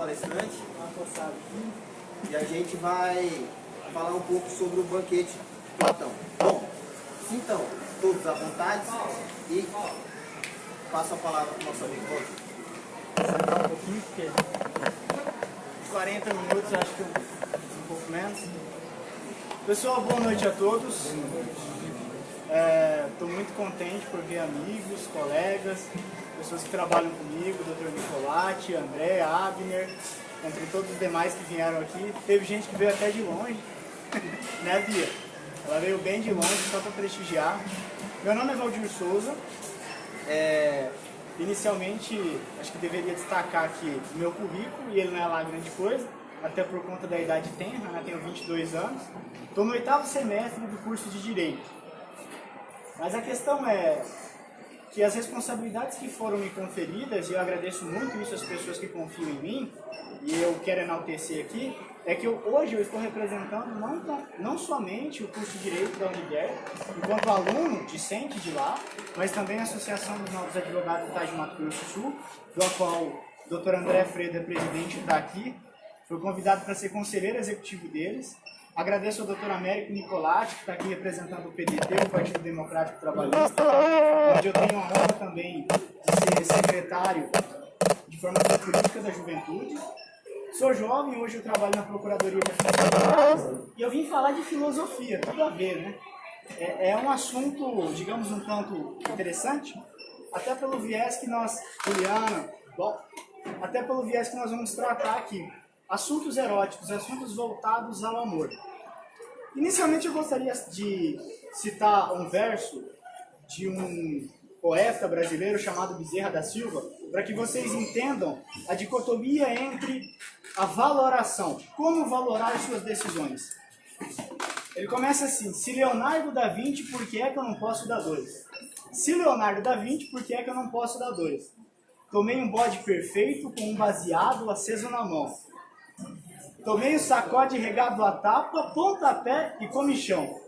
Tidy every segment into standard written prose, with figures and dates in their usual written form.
palestrante e a gente vai falar um pouco sobre o banquete de Platão. Bom, então, todos à vontade e passo a palavra para o nosso amigo Roger. Sentar um pouquinho, porque 40 minutos, acho que um pouco menos. Pessoal, boa noite a todos. Estou muito contente por ver amigos, colegas, pessoas que trabalham comigo, Dr. Nicolati, André, Abner, entre todos os demais que vieram aqui. Teve gente que veio até de longe, né, Bia? Ela veio bem de longe só para prestigiar. Meu nome é Valdir Souza. Inicialmente, acho que deveria destacar aqui o meu currículo, e ele não é lá grande coisa, até por conta da idade tenra, né? Tenho 22 anos. Estou no 8º semestre do curso de Direito. Mas a questão é que as responsabilidades que foram me conferidas, e eu agradeço muito isso às pessoas que confiam em mim, e eu quero enaltecer aqui, é que hoje eu estou representando não somente o curso de Direito da Unider, enquanto aluno discente de lá, mas também a Associação dos Novos Advogados do Estado de Mato Grosso do Sul, do qual o Dr. André Freire, presidente, está aqui. Fui convidado para ser conselheiro executivo deles. Agradeço ao Dr. Américo Nicolati, que está aqui representando o PDT, o Partido Democrático Trabalhista, onde eu tenho a honra também de ser secretário de formação política da juventude. Sou jovem, hoje eu trabalho na Procuradoria de Funcionários e eu vim falar de filosofia, tudo a ver, né? É um assunto, digamos, um tanto interessante, até pelo viés que nós, até pelo viés que nós vamos tratar aqui. Assuntos eróticos, assuntos voltados ao amor. Inicialmente eu gostaria de citar um verso de um poeta brasileiro chamado Bezerra da Silva, para que vocês entendam a dicotomia entre a valoração, como valorar as suas decisões. Ele começa assim: se Leonardo da Vinci, por que é que eu não posso dar 2? Se Leonardo da Vinci, por que é que eu não posso dar 2? Tomei um bode perfeito com um baseado aceso na mão. Tomei o sacode regado a tapa, pontapé e comichão.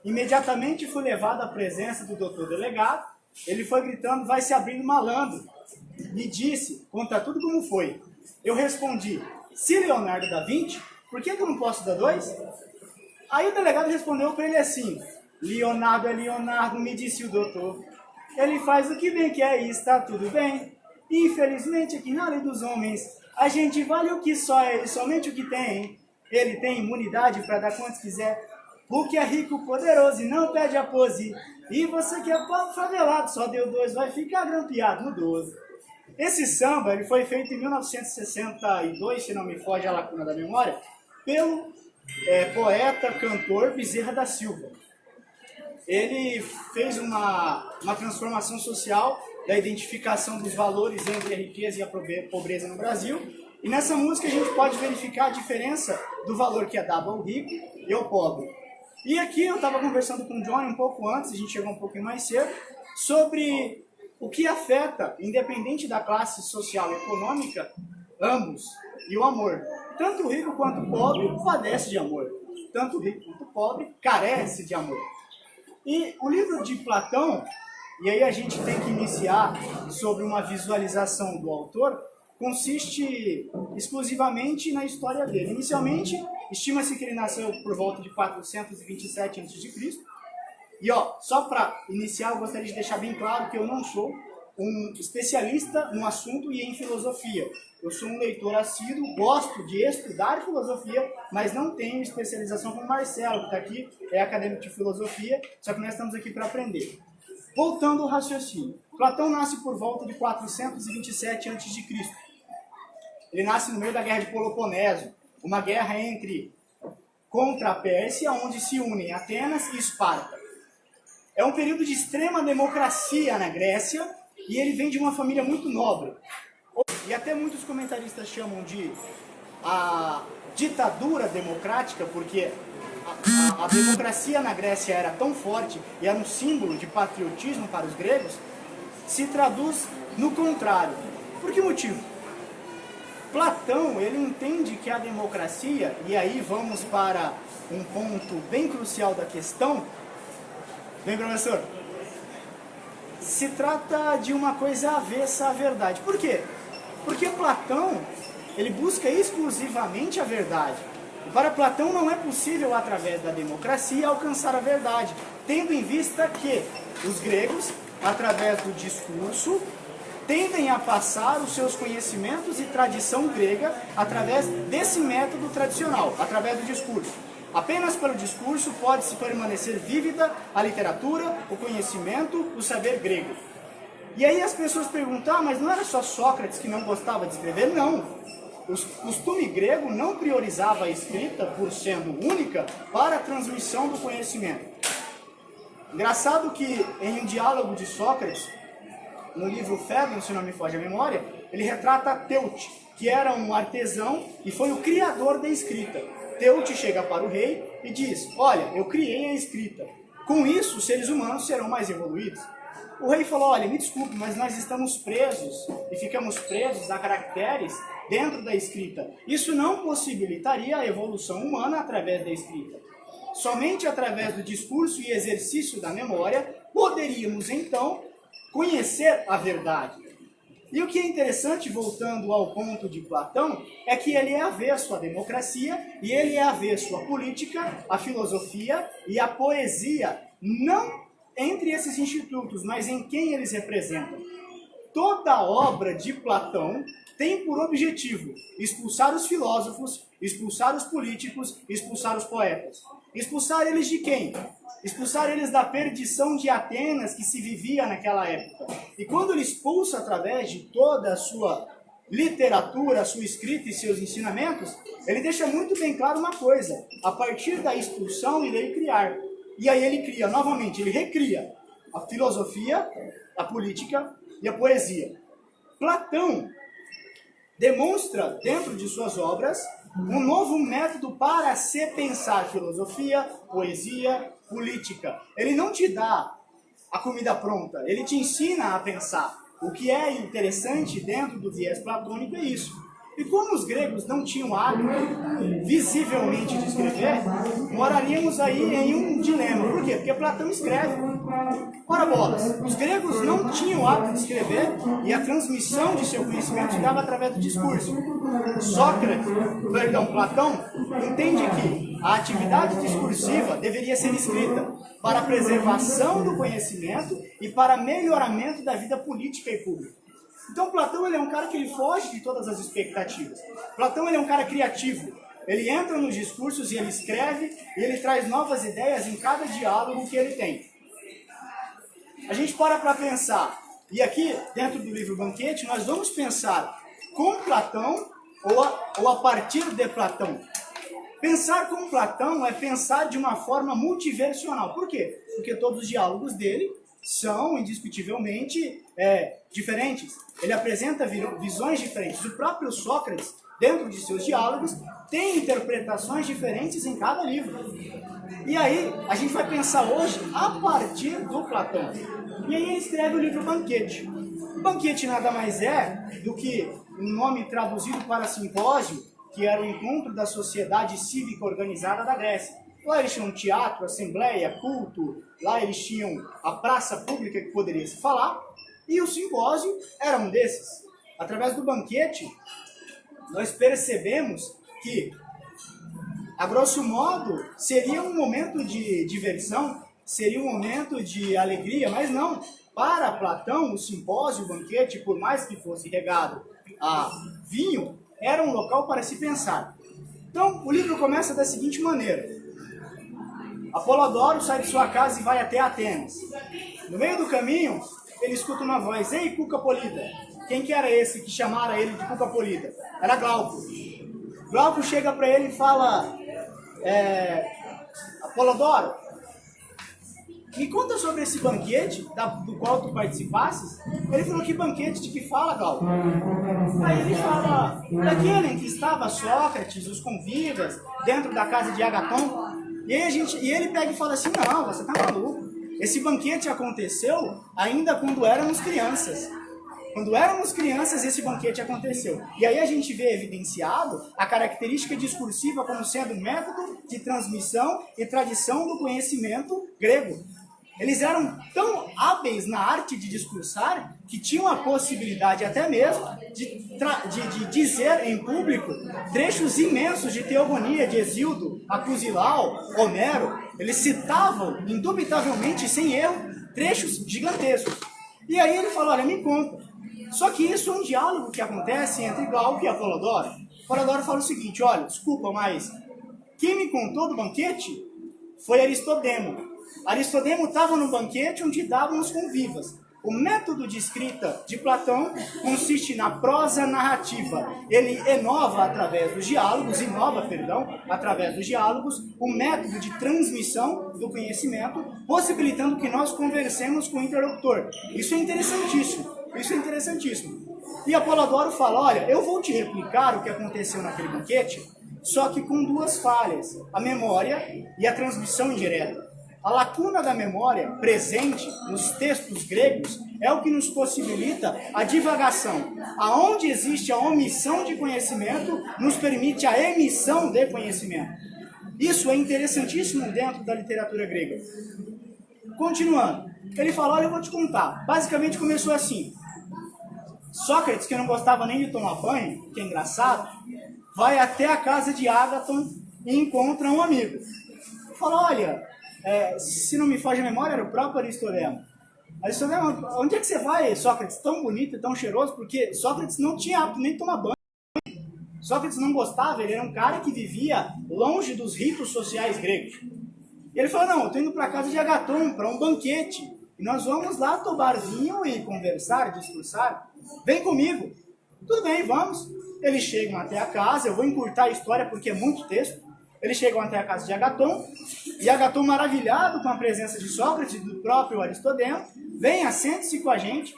Imediatamente fui levado à presença do doutor delegado. Ele foi gritando: vai se abrindo, malandro. Me disse: conta tudo como foi. Eu respondi: se Leonardo da Vinci, por que eu não posso dar 2? Aí o delegado respondeu para ele assim: Leonardo é Leonardo, me disse o doutor. Ele faz o que bem quer e está tudo bem. Infelizmente aqui na lei dos homens a gente vale o que só é, somente o que tem. Ele tem imunidade para dar quantos quiser. O que é rico, poderoso e não pede a pose. E você que é pobre favelado, só deu 2, vai ficar grampeado no 12. Esse samba ele foi feito em 1962, se não me foge a lacuna da memória, pelo poeta, cantor Bezerra da Silva. Ele fez uma transformação social da identificação dos valores entre a riqueza e a pobreza no Brasil. E nessa música a gente pode verificar a diferença do valor que é dado ao rico e ao pobre. E aqui eu estava conversando com o Johnny um pouco antes, a gente chegou um pouquinho mais cedo, sobre o que afeta, independente da classe social e econômica, ambos, e o amor. Tanto o rico quanto o pobre padece de amor. Tanto o rico quanto o pobre carece de amor. E o livro de Platão, e aí a gente tem que iniciar sobre uma visualização do autor, consiste exclusivamente na história dele. Inicialmente, estima-se que ele nasceu por volta de 427 a.C. E só para iniciar, eu gostaria de deixar bem claro que eu não sou um especialista no assunto e em filosofia. Eu sou um leitor assíduo, gosto de estudar filosofia, mas não tenho especialização como Marcelo, que está aqui, é acadêmico de filosofia, só que nós estamos aqui para aprender. Voltando ao raciocínio. Platão nasce por volta de 427 a.C. Ele nasce no meio da Guerra de Peloponeso, uma guerra contra a Pérsia, onde se unem Atenas e Esparta. É um período de extrema democracia na Grécia, e ele vem de uma família muito nobre. E até muitos comentaristas chamam de a ditadura democrática, porque a democracia na Grécia era tão forte e era um símbolo de patriotismo para os gregos, se traduz no contrário. Por que motivo? Platão, ele entende que a democracia, e aí vamos para um ponto bem crucial da questão. Bem, professor? Se trata de uma coisa avessa à verdade. Por quê? Porque Platão, ele busca exclusivamente a verdade. E para Platão não é possível, através da democracia, alcançar a verdade, tendo em vista que os gregos, através do discurso, tendem a passar os seus conhecimentos e tradição grega através desse método tradicional, através do discurso. Apenas pelo discurso pode-se permanecer vívida a literatura, o conhecimento, o saber grego. E aí as pessoas perguntam, mas não era só Sócrates que não gostava de escrever? Não. O costume grego não priorizava a escrita, por sendo única, para a transmissão do conhecimento. Engraçado que em um diálogo de Sócrates, no livro Fédon, se não me foge a memória, ele retrata Teute, que era um artesão e foi o criador da escrita. Teute chega para o rei e diz, olha, eu criei a escrita. Com isso, os seres humanos serão mais evoluídos. O rei falou, olha, me desculpe, mas nós estamos presos e ficamos presos a caracteres dentro da escrita. Isso não possibilitaria a evolução humana através da escrita. Somente através do discurso e exercício da memória poderíamos, então, conhecer a verdade. E o que é interessante, voltando ao ponto de Platão, é que ele é avesso à democracia e ele é avesso à política, à filosofia e à poesia, não entre esses institutos, mas em quem eles representam. Toda obra de Platão tem por objetivo expulsar os filósofos, expulsar os políticos, expulsar os poetas. Expulsar eles de quem? Expulsar eles da perdição de Atenas que se vivia naquela época. E quando ele expulsa através de toda a sua literatura, a sua escrita e seus ensinamentos, ele deixa muito bem claro uma coisa: a partir da expulsão irei criar. E aí ele cria novamente, ele recria a filosofia, a política e a poesia. Platão demonstra dentro de suas obras um novo método para se pensar filosofia, poesia, política. Ele não te dá a comida pronta, ele te ensina a pensar. O que é interessante dentro do viés platônico é isso. E como os gregos não tinham hábito visivelmente de escrever, moraríamos aí em um dilema. Por quê? Porque Platão escreve. Ora bolas, os gregos não tinham hábito de escrever e a transmissão de seu conhecimento se dava através do discurso. Platão entende que a atividade discursiva deveria ser escrita para a preservação do conhecimento e para melhoramento da vida política e pública. Então Platão ele é um cara que ele foge de todas as expectativas. Platão ele é um cara criativo. Ele entra nos discursos e ele escreve e ele traz novas ideias em cada diálogo que ele tem. A gente para pensar. E aqui, dentro do livro Banquete, nós vamos pensar com Platão ou a partir de Platão. Pensar com Platão é pensar de uma forma multiversional. Por quê? Porque todos os diálogos dele são indiscutivelmente diferentes. Ele apresenta visões diferentes. O próprio Sócrates, dentro de seus diálogos, tem interpretações diferentes em cada livro. E aí, a gente vai pensar hoje a partir do Platão. E aí ele escreve o livro Banquete. O Banquete nada mais é do que um nome traduzido para simpósio, que era o encontro da sociedade cívica organizada da Grécia. Lá eles tinham teatro, assembleia, culto, lá eles tinham a praça pública que poderia se falar, e o simpósio era um desses. Através do banquete, nós percebemos que, a grosso modo, seria um momento de diversão, seria um momento de alegria, mas não. Para Platão, o simpósio, o banquete, por mais que fosse regado a vinho, era um local para se pensar. Então, o livro começa da seguinte maneira. Apolodoro sai de sua casa e vai até Atenas. No meio do caminho, ele escuta uma voz: "Ei, Cuca Polida!" Quem que era esse que chamara ele de Cuca Polida? Era Glauco. Glauco chega para ele e fala: Apolodoro, me conta sobre esse banquete do qual tu participasses. Ele falou: "Que banquete de que fala, Glauco?" Aí ele fala: "Daquele em que estava Sócrates, os convivas, dentro da casa de Agaton." E ele pega e fala assim: "Não, você tá maluco. Esse banquete aconteceu ainda quando éramos crianças. Quando éramos crianças, esse banquete aconteceu." E aí a gente vê evidenciado a característica discursiva como sendo método de transmissão e tradição do conhecimento grego. Eles eram tão hábeis na arte de discursar que tinham a possibilidade até mesmo de dizer em público trechos imensos de teogonia de Hesíodo, Acusilau, Homero. Eles citavam, indubitavelmente, sem erro, trechos gigantescos. E aí ele falou, olha, me conta. Só que isso é um diálogo que acontece entre Glauco e Apolodoro. Apolodoro fala o seguinte, olha, desculpa, mas quem me contou do banquete foi Aristodemo. Aristodemo estava no banquete onde davam os convivas. O método de escrita de Platão consiste na prosa narrativa. Ele através dos diálogos, através dos diálogos, o método de transmissão do conhecimento, possibilitando que nós conversemos com o interlocutor. Isso é interessantíssimo. E Apolodoro fala, olha, eu vou te replicar o que aconteceu naquele banquete, só que com duas falhas, a memória e a transmissão indireta. A lacuna da memória presente nos textos gregos é o que nos possibilita a divagação. Aonde existe a omissão de conhecimento, nos permite a emissão de conhecimento. Isso é interessantíssimo dentro da literatura grega. Continuando, ele fala, olha, eu vou te contar. Basicamente começou assim. Sócrates, que não gostava nem de tomar banho, que é engraçado, vai até a casa de Ágaton e encontra um amigo. Fala, olha... se não me foge a memória, era o próprio Aristodemo. Aristodemo, onde é que você vai, Sócrates, tão bonito e tão cheiroso? Porque Sócrates não tinha hábito nem de tomar banho. Sócrates não gostava, ele era um cara que vivia longe dos ritos sociais gregos. E ele falou, não, eu estou indo para a casa de Agaton, para um banquete. E nós vamos lá tomar vinho e conversar, discursar. Vem comigo. Tudo bem, vamos. Eles chegam até a casa, eu vou encurtar a história porque é muito texto. Eles chegam até a casa de Agaton, e Agaton, maravilhado com a presença de Sócrates, do próprio Aristodemo, vem, assente-se com a gente,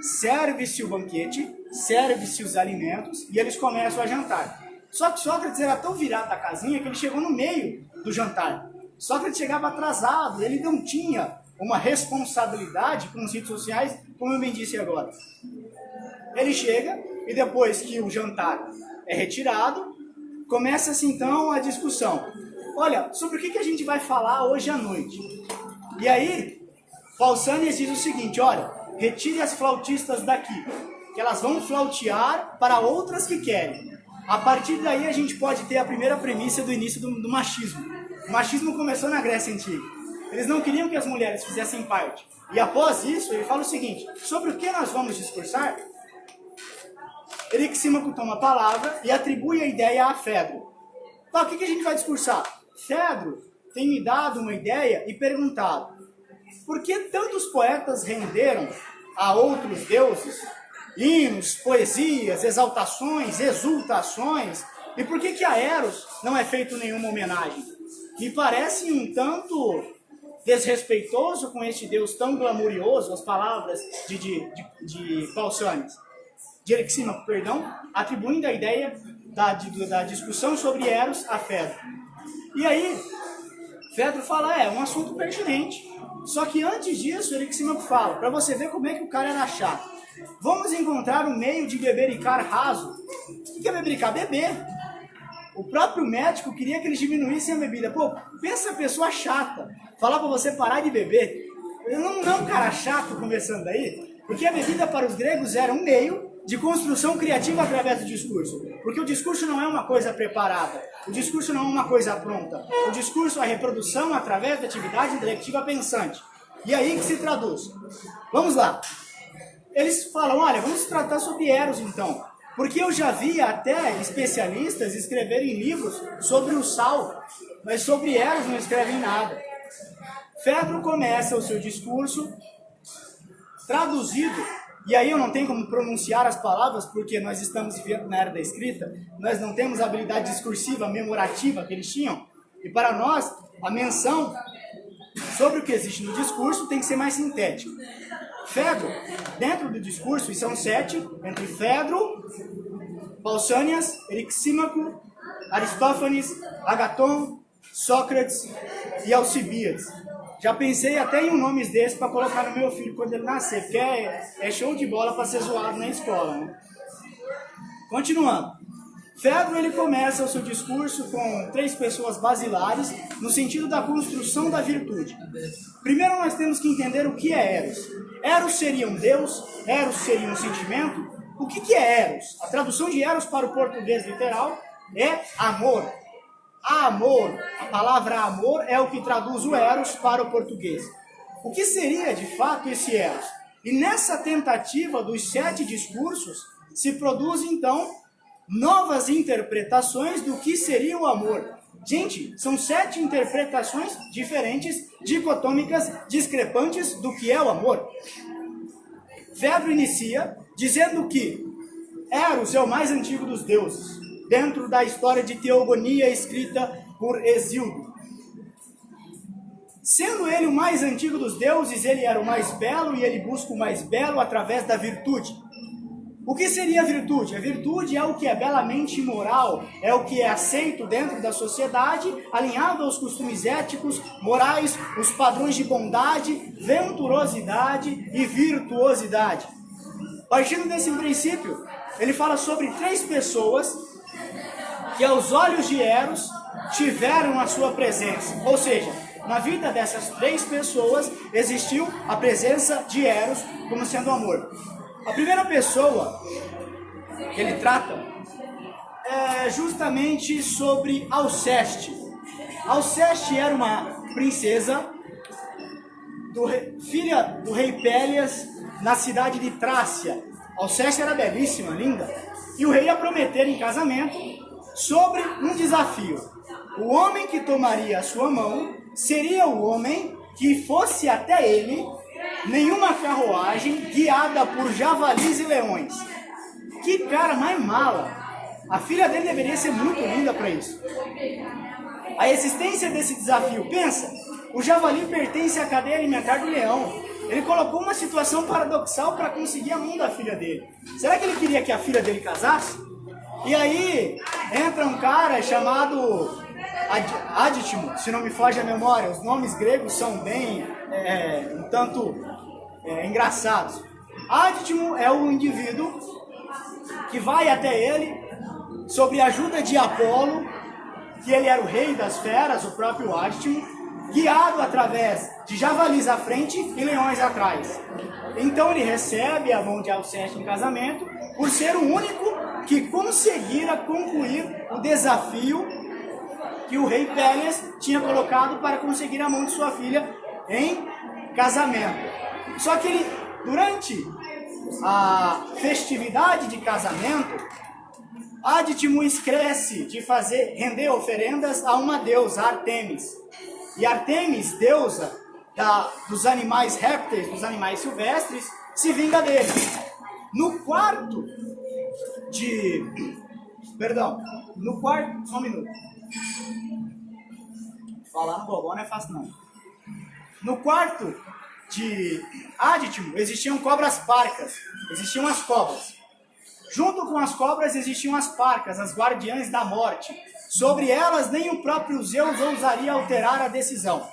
serve-se o banquete, serve-se os alimentos, e eles começam a jantar. Só que Sócrates era tão virado da casinha que ele chegou no meio do jantar. Sócrates chegava atrasado, ele não tinha uma responsabilidade com os ritos sociais, como eu bem disse agora. Ele chega, e depois que o jantar é retirado, começa-se então a discussão. Olha, sobre o que a gente vai falar hoje à noite? E aí, Pausanias diz o seguinte, olha, retire as flautistas daqui, que elas vão flautear para outras que querem. A partir daí a gente pode ter a primeira premissa do início do machismo. O machismo começou na Grécia Antiga. Eles não queriam que as mulheres fizessem parte. E após isso, ele fala o seguinte, sobre o que nós vamos discursar? Erixímaco toma a palavra e atribui a ideia a Fedro. Então, o que a gente vai discursar? Fedro tem me dado uma ideia e perguntado, por que tantos poetas renderam a outros deuses hinos, poesias, exaltações, exultações, e por que a Eros não é feito nenhuma homenagem? Me parece um tanto desrespeitoso com este deus tão glamurioso, as palavras de Pausanias. De Erixímaco, atribuindo a ideia da discussão sobre Eros a Fedro. E aí, Fedro fala, um assunto pertinente. Só que antes disso, Erixímaco fala, para você ver como é que o cara era chato. Vamos encontrar um meio de bebericar raso. O que é bebericar? Beber. O próprio médico queria que eles diminuíssem a bebida. Pô, pensa pessoa chata. Falar para você parar de beber. Não é um cara chato conversando aí, porque a bebida para os gregos era um meio de construção criativa através do discurso. Porque o discurso não é uma coisa preparada. O discurso não é uma coisa pronta. O discurso é a reprodução através da atividade intelectiva pensante. E aí que se traduz. Vamos lá. Eles falam, olha, vamos tratar sobre Eros então. Porque eu já vi até especialistas escreverem livros sobre o sal, mas sobre Eros não escrevem nada. Fedro começa o seu discurso traduzido. E aí eu não tenho como pronunciar as palavras, porque nós estamos vivendo na era da escrita, nós não temos a habilidade discursiva, memorativa que eles tinham, e para nós, a menção sobre o que existe no discurso tem que ser mais sintética. Fedro, dentro do discurso, e são 7, entre Fedro, Pausanias, Erixímaco, Aristófanes, Agaton, Sócrates e Alcibíades. Já pensei até em nomes desses para colocar no meu filho quando ele nascer, porque é show de bola para ser zoado na escola, né? Continuando. Fedro ele começa o seu discurso com 3 pessoas basilares no sentido da construção da virtude. Primeiro nós temos que entender o que é Eros. Eros seria um Deus, Eros seria um sentimento. O que é Eros? A tradução de Eros para o português literal é amor. Amor, a palavra amor é o que traduz o Eros para o português. O que seria de fato esse Eros? E nessa tentativa dos 7 discursos se produz então novas interpretações do que seria o amor. Gente, são 7 interpretações diferentes, dicotômicas, discrepantes do que é o amor. Fedro inicia dizendo que Eros é o mais antigo dos deuses, dentro da história de teogonia escrita por Hesíodo. Sendo ele o mais antigo dos deuses, ele era o mais belo e ele busca o mais belo através da virtude. O que seria a virtude? A virtude é o que é belamente moral, é o que é aceito dentro da sociedade, alinhado aos costumes éticos, morais, os padrões de bondade, venturosidade e virtuosidade. Partindo desse princípio, ele fala sobre 3 pessoas que aos olhos de Eros tiveram a sua presença. Ou seja, na vida dessas 3 pessoas existiu a presença de Eros como sendo amor. A primeira pessoa que ele trata é justamente sobre Alceste. Alceste era uma princesa, filha do rei Pélias, na cidade de Trácia. Alceste era belíssima, linda, e o rei ia prometer em casamento sobre um desafio. O homem que tomaria a sua mão seria o homem que fosse até ele nenhuma carruagem guiada por javalis e leões. Que cara mais mala! A filha dele deveria ser muito linda para isso. A existência desse desafio, pensa, o javali pertence à cadeia alimentar do leão. Ele colocou uma situação paradoxal para conseguir a mão da filha dele. Será que ele queria que a filha dele casasse? E aí entra um cara chamado Adítimo, se não me foge a memória. Os nomes gregos são bem um tanto engraçados. Adítimo é o indivíduo que vai até ele sob a ajuda de Apolo, que ele era o rei das feras, o próprio Adítimo, guiado através de javalis à frente e leões atrás. Então ele recebe a mão de Alceste em casamento por ser o único que conseguira concluir o desafio que o rei Pélias tinha colocado para conseguir a mão de sua filha em casamento. Só que ele, durante a festividade de casamento, Adítimo esquece de render oferendas a uma deusa, Artemis. E Artemis, deusa dos animais répteis, dos animais silvestres, se vinga dele. No quarto, só um minuto. Falar no gogó não é fácil não. No quarto de Adítimo existiam cobras parcas, existiam as cobras. Junto com as cobras existiam as parcas, as guardiãs da morte. Sobre elas nem o próprio Zeus ousaria alterar a decisão.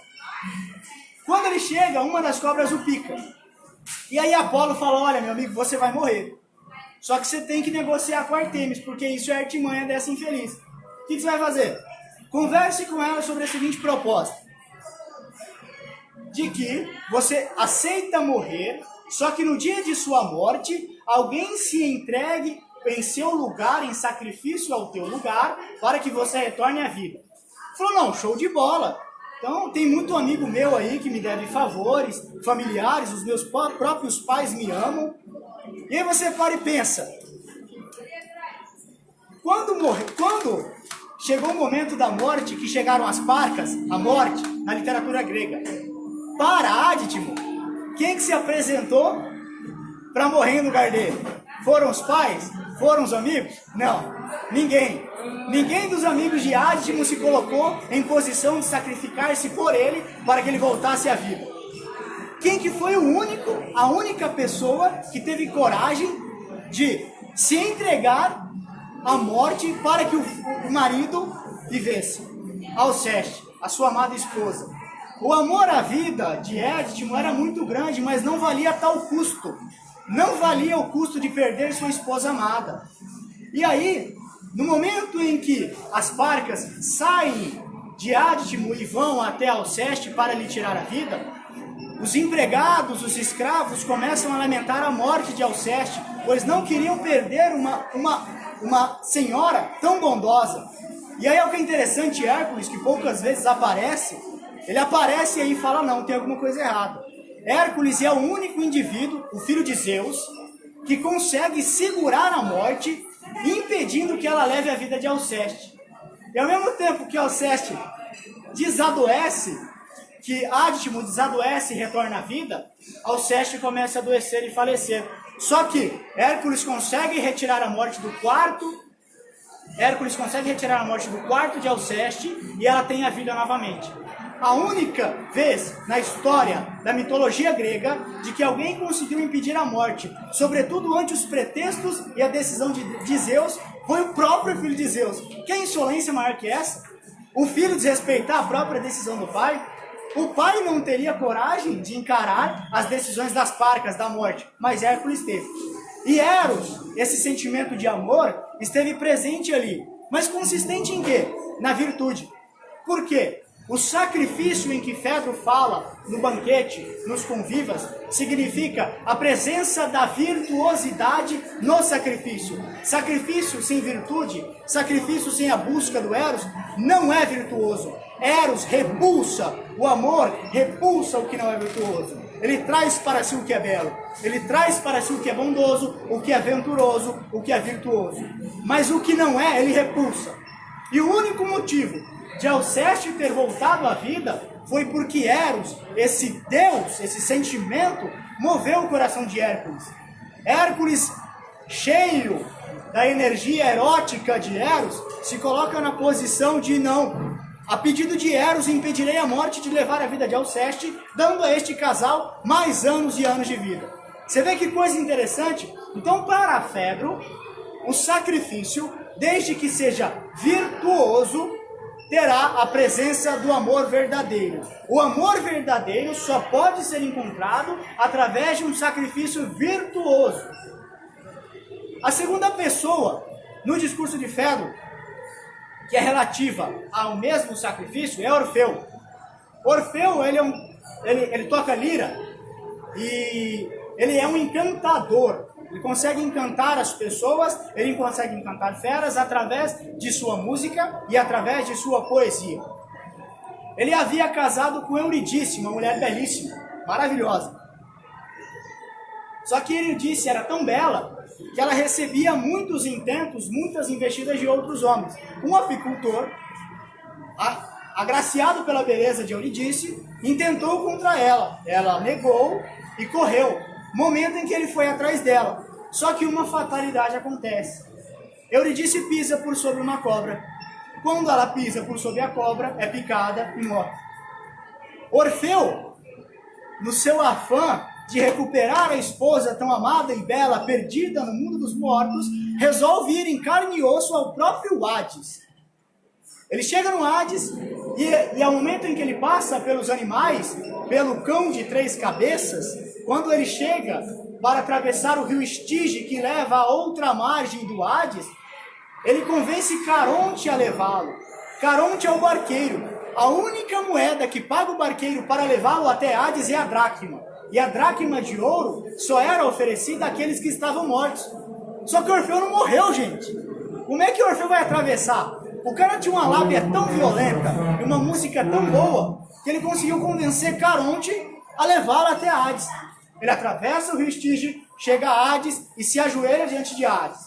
Quando ele chega, uma das cobras o pica. E aí Apolo fala, olha meu amigo, você vai morrer. Só que você tem que negociar com Artemis, porque isso é a artimanha dessa infeliz. O que você vai fazer? Converse com ela sobre a seguinte proposta. De que você aceita morrer, só que no dia de sua morte, alguém se entregue em seu lugar, em sacrifício ao teu lugar, para que você retorne à vida. Falou, não, show de bola. Então, tem muito amigo meu aí que me deve favores, familiares, os meus próprios pais me amam. E aí você para e pensa. Quando chegou o momento da morte, que chegaram as parcas, a morte, na literatura grega, para Adítimo, quem que se apresentou para morrer no lugar dele? Foram os pais? Foram os amigos? Não, ninguém. Ninguém dos amigos de Adítimo se colocou em posição de sacrificar-se por ele para que ele voltasse à vida. Quem que foi a única pessoa que teve coragem de se entregar à morte para que o marido vivesse? Alceste, a sua amada esposa. O amor à vida de Adítimo era muito grande, mas não valia tal custo. Não valia o custo de perder sua esposa amada. E aí, No momento em que as parcas saem de Áditimo e vão até Alceste para lhe tirar a vida, os empregados, os escravos começam a lamentar a morte de Alceste, pois não queriam perder uma senhora tão bondosa. E aí é o que é interessante, Hércules, que poucas vezes aparece, ele aparece aí e fala, não, tem alguma coisa errada. Hércules é o único indivíduo, o filho de Zeus, que consegue segurar a morte, impedindo que ela leve a vida de Alceste. E ao mesmo tempo que Alceste desadoece, que Áditimo desadoece e retorna à vida, Alceste começa a adoecer e falecer. Só que Hércules consegue retirar a morte do quarto de Alceste e ela tem a vida novamente. A única vez na história da mitologia grega de que alguém conseguiu impedir a morte, sobretudo ante os pretextos e a decisão de Zeus, foi o próprio filho de Zeus. Que insolência maior que essa? O filho desrespeitar a própria decisão do pai? O pai não teria coragem de encarar as decisões das parcas da morte, mas Hércules teve. E Eros, esse sentimento de amor, esteve presente ali. Mas consistente em quê? Na virtude. Por quê? O sacrifício em que Fedro fala no banquete, nos convivas, significa a presença da virtuosidade no sacrifício. Sacrifício sem virtude, sacrifício sem a busca do Eros, não é virtuoso. Eros repulsa, o amor repulsa o que não é virtuoso. Ele traz para si o que é belo, ele traz para si o que é bondoso, o que é venturoso, o que é virtuoso. Mas o que não é, ele repulsa. E o único motivo de Alceste ter voltado à vida foi porque Eros, esse Deus, esse sentimento, moveu o coração de Hércules. Hércules, cheio da energia erótica de Eros, se coloca na posição de não. A pedido de Eros, impedirei a morte de levar a vida de Alceste, dando a este casal mais anos e anos de vida. Você vê que coisa interessante? Então, para Fedro, o sacrifício, desde que seja virtuoso, terá a presença do amor verdadeiro. O amor verdadeiro só pode ser encontrado através de um sacrifício virtuoso. A segunda pessoa, no discurso de Fedro, que é relativa ao mesmo sacrifício, é Orfeu. Orfeu, ele toca lira e ele é um encantador. Ele consegue encantar as pessoas, ele consegue encantar feras através de sua música e através de sua poesia. Ele havia casado com Eurídice, uma mulher belíssima, maravilhosa. Só que Eurídice era tão bela que ela recebia muitos intentos, muitas investidas de outros homens. Um apicultor, agraciado pela beleza de Eurídice, intentou contra ela. Ela negou e correu. Momento em que ele foi atrás dela. Só que uma fatalidade acontece. Eurídice pisa por sobre uma cobra. Quando ela pisa por sobre a cobra, é picada e morre. Orfeu, no seu afã de recuperar a esposa tão amada e bela, perdida no mundo dos mortos, resolve ir em carne e osso ao próprio Hades. Ele chega no Hades e ao momento em que ele passa pelos animais, pelo cão de 3 cabeças, quando ele chega para atravessar o rio Estige, que leva a outra margem do Hades, ele convence Caronte a levá-lo. Caronte é o barqueiro. A única moeda que paga o barqueiro para levá-lo até Hades é a dracma. E a dracma de ouro só era oferecida àqueles que estavam mortos. Só que Orfeu não morreu, gente. Como é que Orfeu vai atravessar? O cara tinha uma lábia tão violenta e uma música tão boa que ele conseguiu convencer Caronte a levá-lo até Hades. Ele atravessa o rio Estige, chega a Hades e se ajoelha diante de Hades.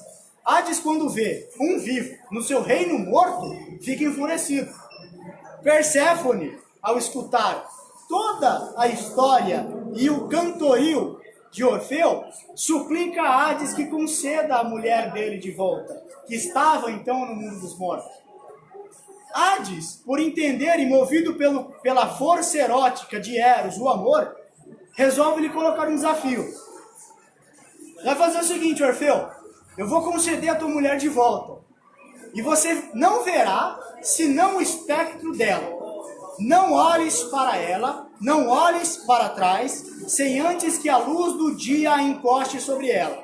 Hades, quando vê um vivo no seu reino morto, fica enfurecido. Perséfone, ao escutar toda a história e o cantorio de Orfeu, suplica a Hades que conceda a mulher dele de volta, que estava então no mundo dos mortos. Hades, por entender e movido pela força erótica de Eros, o amor, resolve lhe colocar um desafio. Vai fazer o seguinte, Orfeu, eu vou conceder a tua mulher de volta, e você não verá senão o espectro dela. Não olhes para ela, não olhes para trás, sem antes que a luz do dia a encoste sobre ela.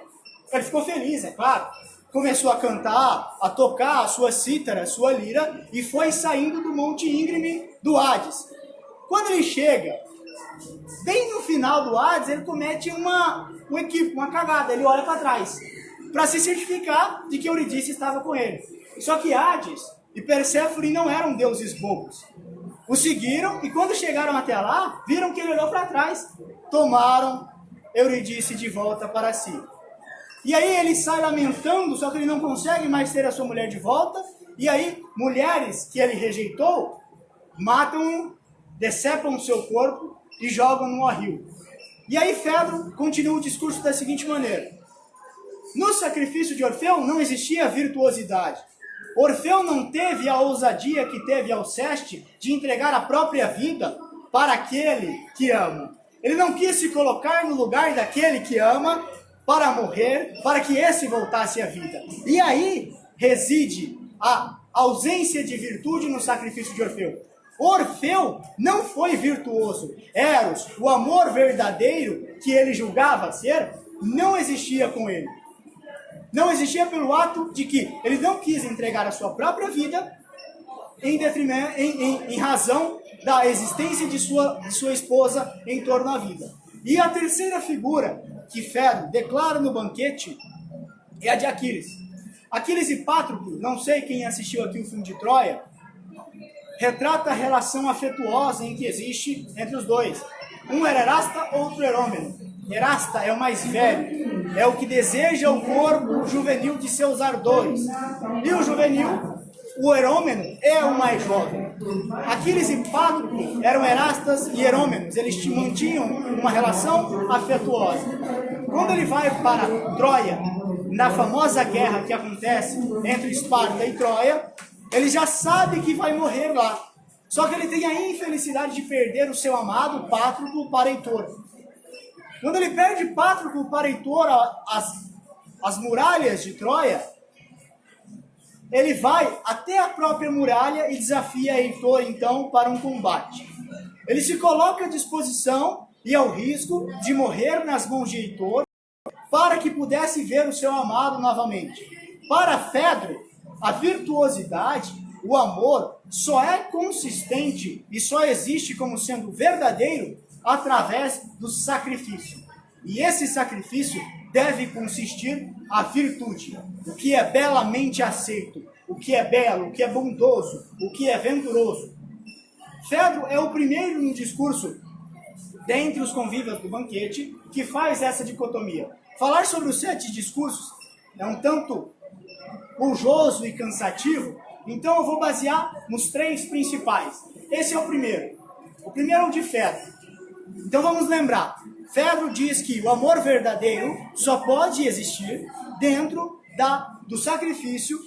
Ele ficou feliz, é claro. começou a cantar, a tocar a sua cítara, a sua lira, e foi saindo do monte íngreme do Hades. Quando ele chega, bem no final do Hades, ele comete uma cagada, ele olha para trás, para se certificar de que Eurídice estava com ele. Só que Hades e Perséfone não eram deuses bobos. O seguiram e quando chegaram até lá, viram que ele olhou para trás, tomaram Eurídice de volta para si. E aí ele sai lamentando, só que ele não consegue mais ter a sua mulher de volta. E aí mulheres que ele rejeitou, matam-o, decepam o seu corpo e jogam no rio. E aí Fedro continua o discurso da seguinte maneira: no sacrifício de Orfeu não existia virtuosidade. Orfeu não teve a ousadia que teve Alceste de entregar a própria vida para aquele que ama. Ele não quis se colocar no lugar daquele que ama para morrer, para que esse voltasse à vida. E aí reside a ausência de virtude no sacrifício de Orfeu. Orfeu não foi virtuoso. Eros, o amor verdadeiro que ele julgava ser, não existia com ele. Não existia pelo ato de que ele não quis entregar a sua própria vida em razão da existência de sua esposa em torno à vida. E a terceira figura que Fedro declara no banquete é a de Aquiles. Aquiles e Patroclo, não sei quem assistiu aqui o filme de Troia, retrata a relação afetuosa em que existe entre os dois. Um era Erasta, outro Erômeno. Erasta é o mais velho, é o que deseja o corpo juvenil de seus ardores. E o juvenil, o Erômeno, é o mais jovem. Aquiles e Patroclo eram Erastas e Erômenos, eles mantinham uma relação afetuosa. Quando ele vai para Troia, na famosa guerra que acontece entre Esparta e Troia, ele já sabe que vai morrer lá. Só que ele tem a infelicidade de perder o seu amado Patroclo para Heitor. Quando ele perde Patroclo para Heitor, as muralhas de Troia, ele vai até a própria muralha e desafia Heitor, então, para um combate. Ele se coloca à disposição e ao risco de morrer nas mãos de Heitor para que pudesse ver o seu amado novamente. Para Fedro, a virtuosidade, o amor, só é consistente e só existe como sendo verdadeiro através do sacrifício. E esse sacrifício deve consistir a virtude, o que é belamente aceito, o que é belo, o que é bondoso, o que é venturoso. Fedro é o primeiro no discurso, dentre os convívios do banquete, que faz essa dicotomia. Falar sobre os 7 discursos é um tanto pujoso e cansativo, então eu vou basear nos 3 principais. Esse é o primeiro. O primeiro é o de Fedro. Então vamos lembrar. Fedro diz que o amor verdadeiro só pode existir dentro do sacrifício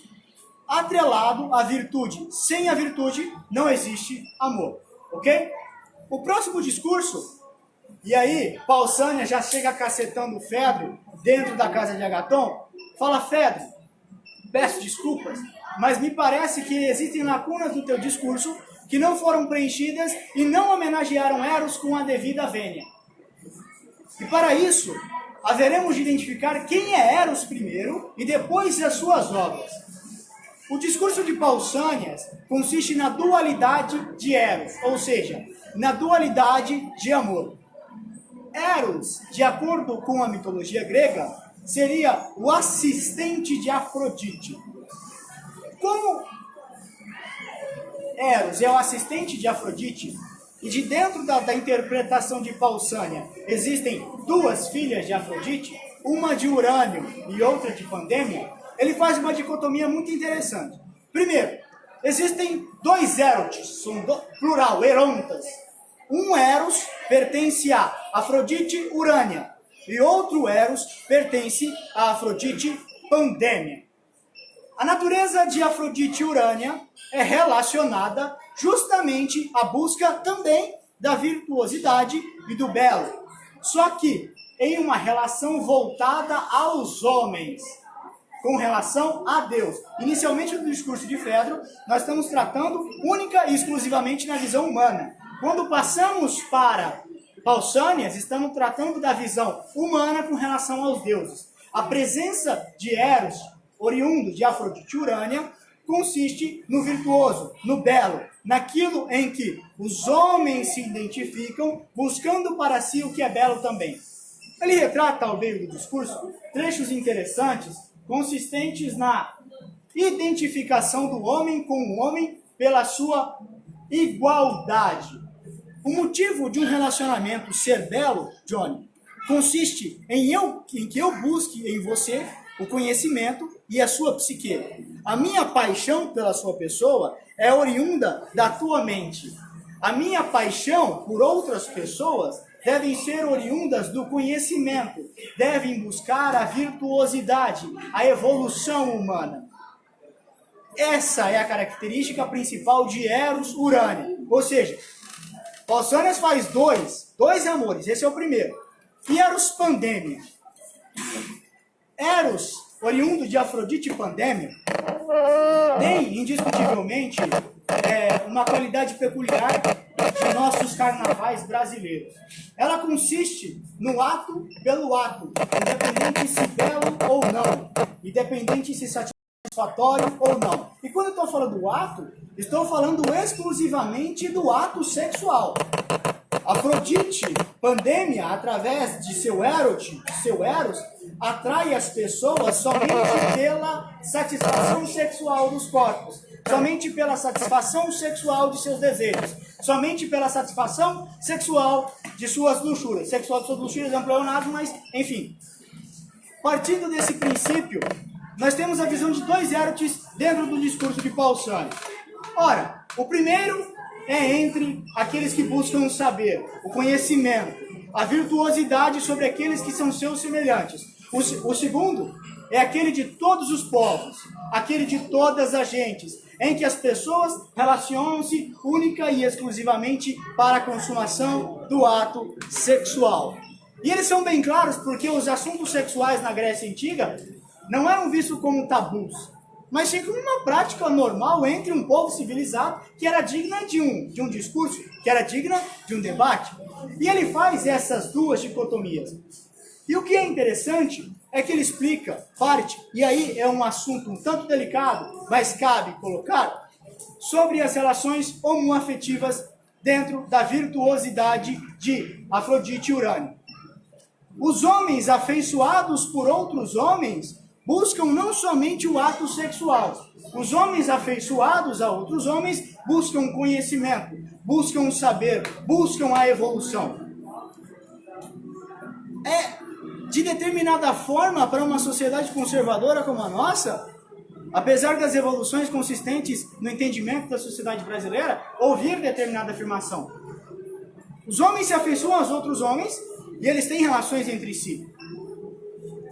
atrelado à virtude. Sem a virtude não existe amor. Ok? O próximo discurso, e aí Pausânia já chega cacetando Fedro dentro da casa de Agaton, fala: Fedro, peço desculpas, mas me parece que existem lacunas no teu discurso que não foram preenchidas e não homenagearam Eros com a devida vênia. E para isso, haveremos de identificar quem é Eros primeiro e depois as suas obras. O discurso de Pausânias consiste na dualidade de Eros, ou seja, na dualidade de amor. Eros, de acordo com a mitologia grega, seria o assistente de Afrodite. Como Eros é o assistente de Afrodite, e de dentro da interpretação de Pausânia existem 2 filhas de Afrodite, uma de Urânio e outra de Pandêmia, ele faz uma dicotomia muito interessante. Primeiro, existem 2 Erotes, são plural, Erontas. Um Eros pertence a Afrodite Urânia e outro Eros pertence a Afrodite Pandêmia. A natureza de Afrodite Urânia é relacionada justamente à busca também da virtuosidade e do belo. Só que em uma relação voltada aos homens, com relação a Deus. Inicialmente no discurso de Fedro, nós estamos tratando única e exclusivamente na visão humana. Quando passamos para Pausânias, estamos tratando da visão humana com relação aos deuses. A presença de Eros oriundo de Afrodite Urânia, consiste no virtuoso, no belo, naquilo em que os homens se identificam, buscando para si o que é belo também. Ele retrata, ao meio do discurso, trechos interessantes, consistentes na identificação do homem com o homem pela sua igualdade. O motivo de um relacionamento ser belo, Johnny, consiste em que eu busque em você o conhecimento e a sua psique. A minha paixão pela sua pessoa é oriunda da tua mente. A minha paixão por outras pessoas devem ser oriundas do conhecimento, devem buscar a virtuosidade, a evolução humana. Essa é a característica principal de Eros Urânia. Ou seja, Pausanias faz dois amores, esse é o primeiro. E Eros Pandêmia. Eros, oriundo de Afrodite Pandêmia, tem indiscutivelmente uma qualidade peculiar de nossos carnavais brasileiros. Ela consiste no ato pelo ato, independente se belo ou não, independente se satisfatório ou não. E quando eu estou falando do ato, estou falando exclusivamente do ato sexual. Afrodite, Pandêmia, através de seu Eros, atrai as pessoas somente pela satisfação sexual dos corpos, somente pela satisfação sexual de seus desejos, somente pela satisfação sexual de suas luxúrias. Sexual de suas luxúrias é um pleonasmo, mas, enfim. Partindo desse princípio, nós temos a visão de dois Erotes dentro do discurso de Pausanias. Ora, o primeiro é entre aqueles que buscam o saber, o conhecimento, a virtuosidade sobre aqueles que são seus semelhantes. O segundo é aquele de todos os povos, aquele de todas as gentes, em que as pessoas relacionam-se única e exclusivamente para a consumação do ato sexual. E eles são bem claros porque os assuntos sexuais na Grécia Antiga não eram vistos como tabus, mas sim como uma prática normal entre um povo civilizado que era digna de um discurso, que era digna de um debate. E ele faz essas duas dicotomias. E o que é interessante é que ele explica parte, e aí é um assunto um tanto delicado, mas cabe colocar, sobre as relações homoafetivas dentro da virtuosidade de Afrodite e Urânia. Os homens afeiçoados por outros homens buscam não somente o ato sexual. Os homens afeiçoados a outros homens buscam conhecimento, buscam saber, buscam a evolução. De determinada forma, para uma sociedade conservadora como a nossa, apesar das evoluções consistentes no entendimento da sociedade brasileira, ouvir determinada afirmação. Os homens se afeiçoam aos outros homens e eles têm relações entre si.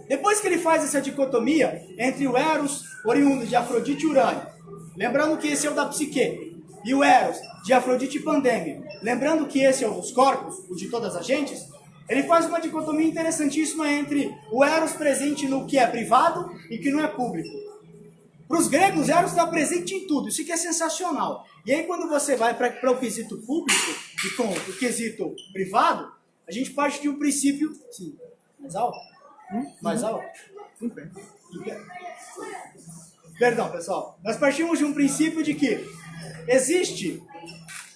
Depois que ele faz essa dicotomia entre o Eros, oriundo de Afrodite e Urânia, lembrando que esse é o da psique, e o Eros, de Afrodite e Pandêmia, lembrando que esse é o dos corpos, o de todas as gentes, ele faz uma dicotomia interessantíssima entre o Eros presente no que é privado e que não é público. Para os gregos, Eros está presente em tudo, isso que é sensacional. E aí quando você vai para o quesito público e com o quesito privado, a gente parte de um princípio... Sim, mais alto? Mais alto? Perdão, pessoal. Nós partimos de um princípio de que existe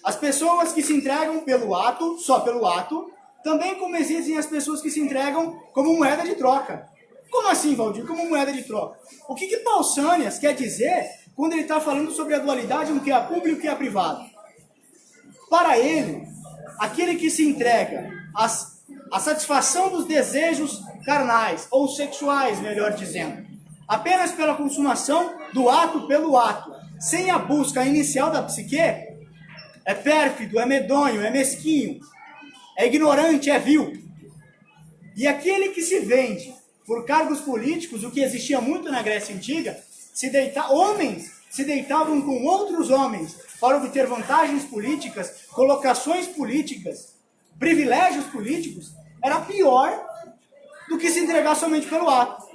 as pessoas que se entregam pelo ato, só pelo ato, também como existem as pessoas que se entregam como moeda de troca. Como assim, Valdir? Como moeda de troca? O que Pausanias quer dizer quando ele está falando sobre a dualidade no que é público e o que é privado? Para ele, aquele que se entrega à satisfação dos desejos carnais, ou sexuais, melhor dizendo, apenas pela consumação do ato pelo ato, sem a busca inicial da psique, é pérfido, é medonho, é mesquinho, é ignorante, é vil. E aquele que se vende por cargos políticos, o que existia muito na Grécia Antiga, homens se deitavam com outros homens para obter vantagens políticas, colocações políticas, privilégios políticos, era pior do que se entregar somente pelo ato.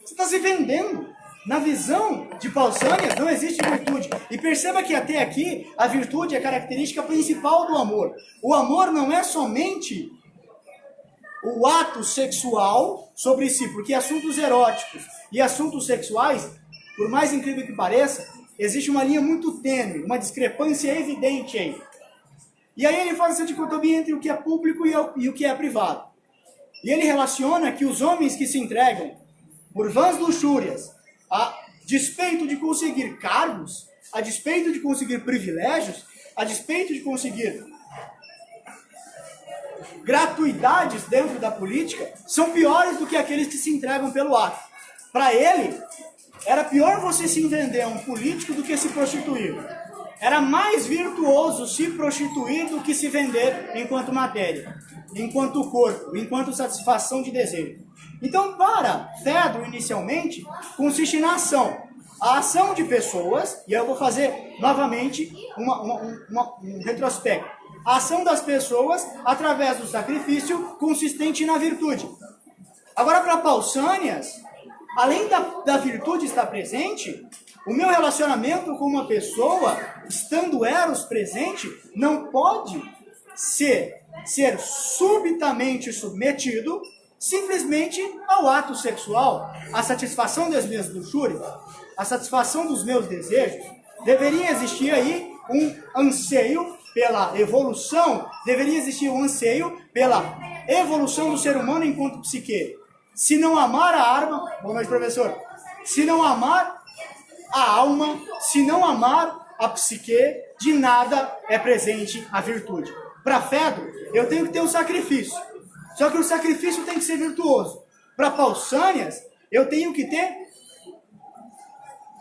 Você está se vendendo. Na visão de Pausanias não existe virtude. E perceba que até aqui a virtude é a característica principal do amor. O amor não é somente o ato sexual sobre si, porque assuntos eróticos e assuntos sexuais por mais incrível que pareça, existe uma linha muito tênue, uma discrepância evidente aí. E aí ele faz essa dicotomia entre o que é público e o que é privado. E ele relaciona que os homens que se entregam por vãs luxúrias, a despeito de conseguir cargos, a despeito de conseguir privilégios, a despeito de conseguir gratuidades dentro da política, são piores do que aqueles que se entregam pelo ato. Para ele, era pior você se vender a um político do que se prostituir. Era mais virtuoso se prostituir do que se vender enquanto matéria, enquanto corpo, enquanto satisfação de desejo. Então, para Fedro, inicialmente, consiste na ação. A ação de pessoas, e eu vou fazer novamente um retrospecto. A ação das pessoas através do sacrifício consistente na virtude. Agora, para Pausânias, além da virtude estar presente, o meu relacionamento com uma pessoa, estando Eros presente, não pode ser subitamente submetido simplesmente ao ato sexual, à satisfação das minhas luxúrias, à satisfação dos meus desejos. Deveria existir aí um anseio pela evolução, deveria existir um anseio pela evolução do ser humano enquanto psique. Se não amar a arma, boa noite, professor, se não amar a alma, se não amar a psique, de nada é presente a virtude. Para Fedro, eu tenho que ter um sacrifício. Só que o sacrifício tem que ser virtuoso. Para Pausânias, eu tenho que ter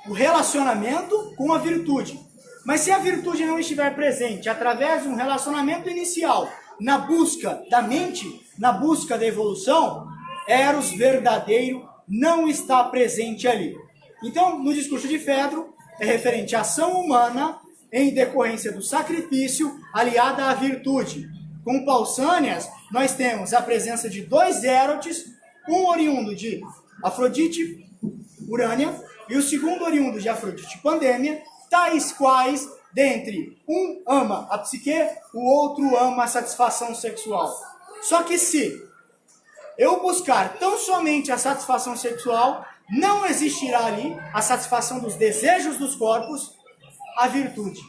o relacionamento com a virtude. Mas se a virtude não estiver presente através de um relacionamento inicial, na busca da mente, na busca da evolução, Eros verdadeiro não está presente ali. Então, no discurso de Fedro, é referente à ação humana em decorrência do sacrifício aliada à virtude. Com Pausânias, nós temos a presença de dois Érotes, um oriundo de Afrodite Urânia e o segundo oriundo de Afrodite Pandêmia, tais quais, dentre um ama a psique, o outro ama a satisfação sexual. Só que se eu buscar tão somente a satisfação sexual, não existirá ali a satisfação dos desejos dos corpos, a virtude.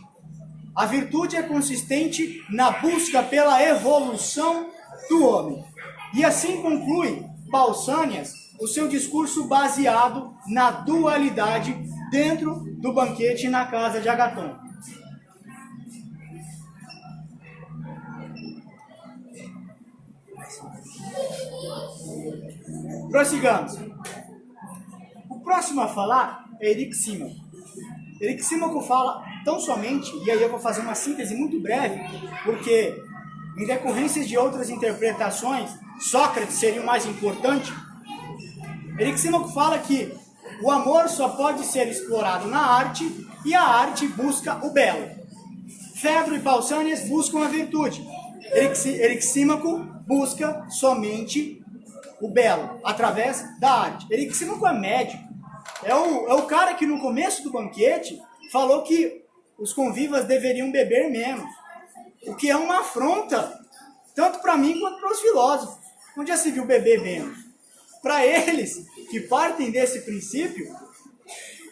A virtude é consistente na busca pela evolução do homem. E assim conclui Pausânias o seu discurso baseado na dualidade dentro do banquete na casa de Agaton. Prossigamos. O próximo a falar é Erixímaco. Erixímaco fala tão somente, e aí eu vou fazer uma síntese muito breve, porque em decorrência de outras interpretações, Sócrates seria o mais importante. Erixímaco fala que o amor só pode ser explorado na arte e a arte busca o belo. Fedro e Pausânias buscam a virtude. Erixímaco busca somente o belo, através da arte. Erixímaco é médico. É o cara que no começo do banquete falou que os convivas deveriam beber menos. O que é uma afronta, tanto para mim quanto para os filósofos. Onde já se viu beber menos? Para eles, que partem desse princípio,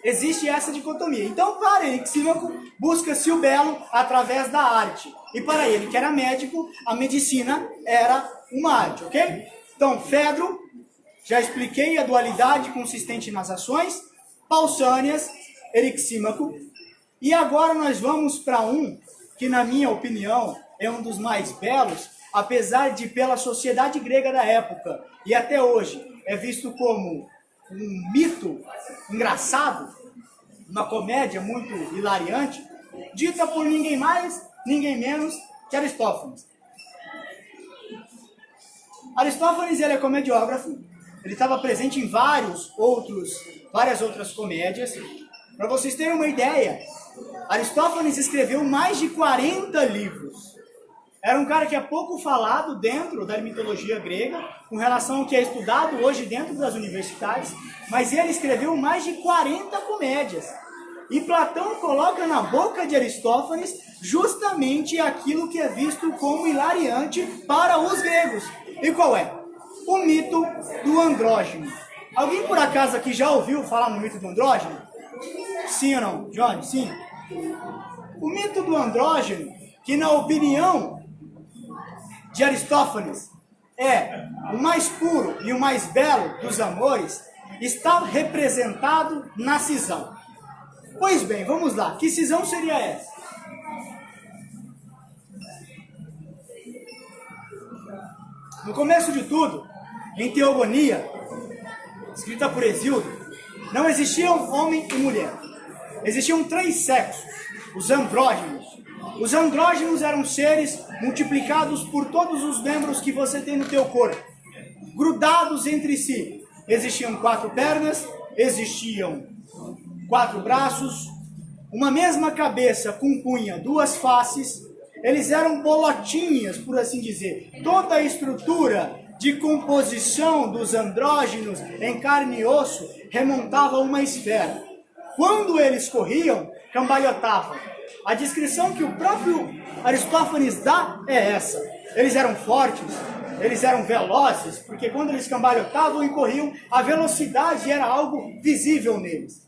existe essa dicotomia. Então, para Erixímaco, busca-se o belo através da arte. E para ele, que era médico, a medicina era uma arte, ok? Então, Fedro, já expliquei a dualidade consistente nas ações, Pausânias, Erixímaco, e agora nós vamos para um que, na minha opinião, é um dos mais belos, apesar de, pela sociedade grega da época, e até hoje, é visto como um mito engraçado, uma comédia muito hilariante, dita por ninguém mais, ninguém menos que Aristófanes. Aristófanes, ele é comediógrafo, ele estava presente em várias outras comédias. Para vocês terem uma ideia, Aristófanes escreveu mais de 40 livros. Era um cara que é pouco falado dentro da mitologia grega, com relação ao que é estudado hoje dentro das universidades, mas ele escreveu mais de 40 comédias. E Platão coloca na boca de Aristófanes justamente aquilo que é visto como hilariante para os gregos. E qual é? O mito do andrógeno. Alguém por acaso aqui já ouviu falar no mito do andrógeno? Sim ou não, Johnny? Sim. O mito do andrógeno, que na opinião de Aristófanes é o mais puro e o mais belo dos amores, está representado na cisão. Pois bem, vamos lá. Que cisão seria essa? No começo de tudo, em Teogonia, escrita por Hesíodo, não existiam homem e mulher. Existiam 3 sexos, os andrógenos. Os andrógenos eram seres multiplicados por todos os membros que você tem no teu corpo, grudados entre si. Existiam 4 pernas, existiam 4 braços, uma mesma cabeça com cunha, 2 faces. Eles eram bolotinhas, por assim dizer. Toda a estrutura de composição dos andrógenos em carne e osso remontava a uma esfera. Quando eles corriam, cambalhotavam. A descrição que o próprio Aristófanes dá é essa. Eles eram fortes, eles eram velozes, porque quando eles cambalhotavam e corriam, a velocidade era algo visível neles.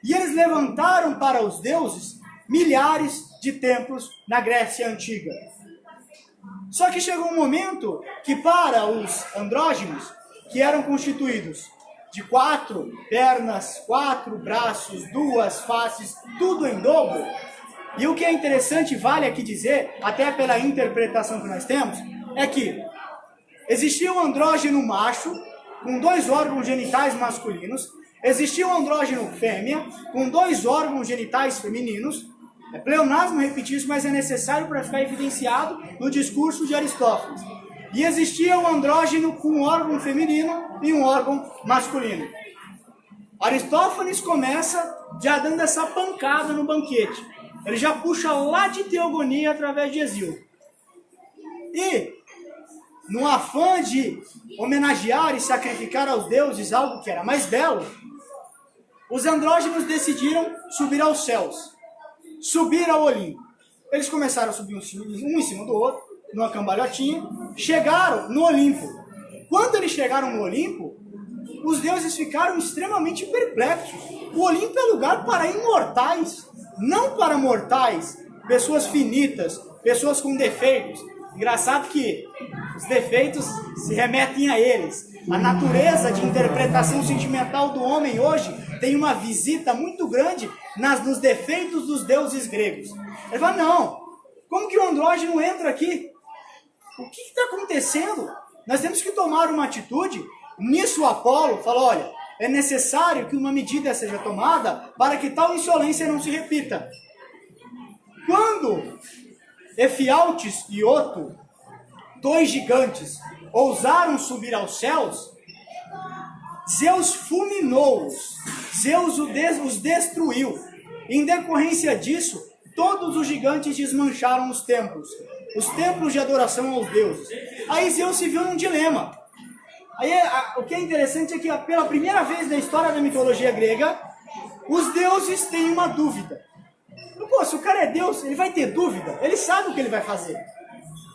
E eles levantaram para os deuses milhares de templos na Grécia Antiga. Só que chegou um momento que para os andrógenos, que eram constituídos de 4 pernas, 4 braços, 2 faces, tudo em dobro, e o que é interessante, vale aqui dizer, até pela interpretação que nós temos, é que existia um andrógeno macho, com 2 órgãos genitais masculinos, existia um andrógeno fêmea, com 2 órgãos genitais femininos. É pleonasmo repetir isso, mas é necessário para ficar evidenciado no discurso de Aristófanes. E existia um andrógeno com um órgão feminino e um órgão masculino. Aristófanes começa já dando essa pancada no banquete. Ele já puxa lá de Teogonia através de Hesíodo. E, no afã de homenagear e sacrificar aos deuses algo que era mais belo, os andrógenos decidiram subir aos céus, subir ao Olimpo. Eles começaram a subir um em cima do outro, numa cambalhotinha, chegaram no Olimpo. Quando eles chegaram no Olimpo, os deuses ficaram extremamente perplexos. O Olimpo é lugar para imortais, não para mortais, pessoas finitas, pessoas com defeitos. Engraçado que os defeitos se remetem a eles. A natureza de interpretação sentimental do homem hoje tem uma visita muito grande nos defeitos dos deuses gregos. Ele fala, não, como que o andrógeno entra aqui? O que está acontecendo? Nós temos que tomar uma atitude. Nisso Apolo fala, olha, é necessário que uma medida seja tomada para que tal insolência não se repita. Quando Efialtes e Oto, 2 gigantes, ousaram subir aos céus, Zeus fulminou-os, Zeus os destruiu. Em decorrência disso, todos os gigantes desmancharam os templos de adoração aos deuses. Aí Zeus se viu num dilema. Aí, o que é interessante é que pela primeira vez na história da mitologia grega, os deuses têm uma dúvida. Pô, se o cara é Deus, ele vai ter dúvida, ele sabe o que ele vai fazer.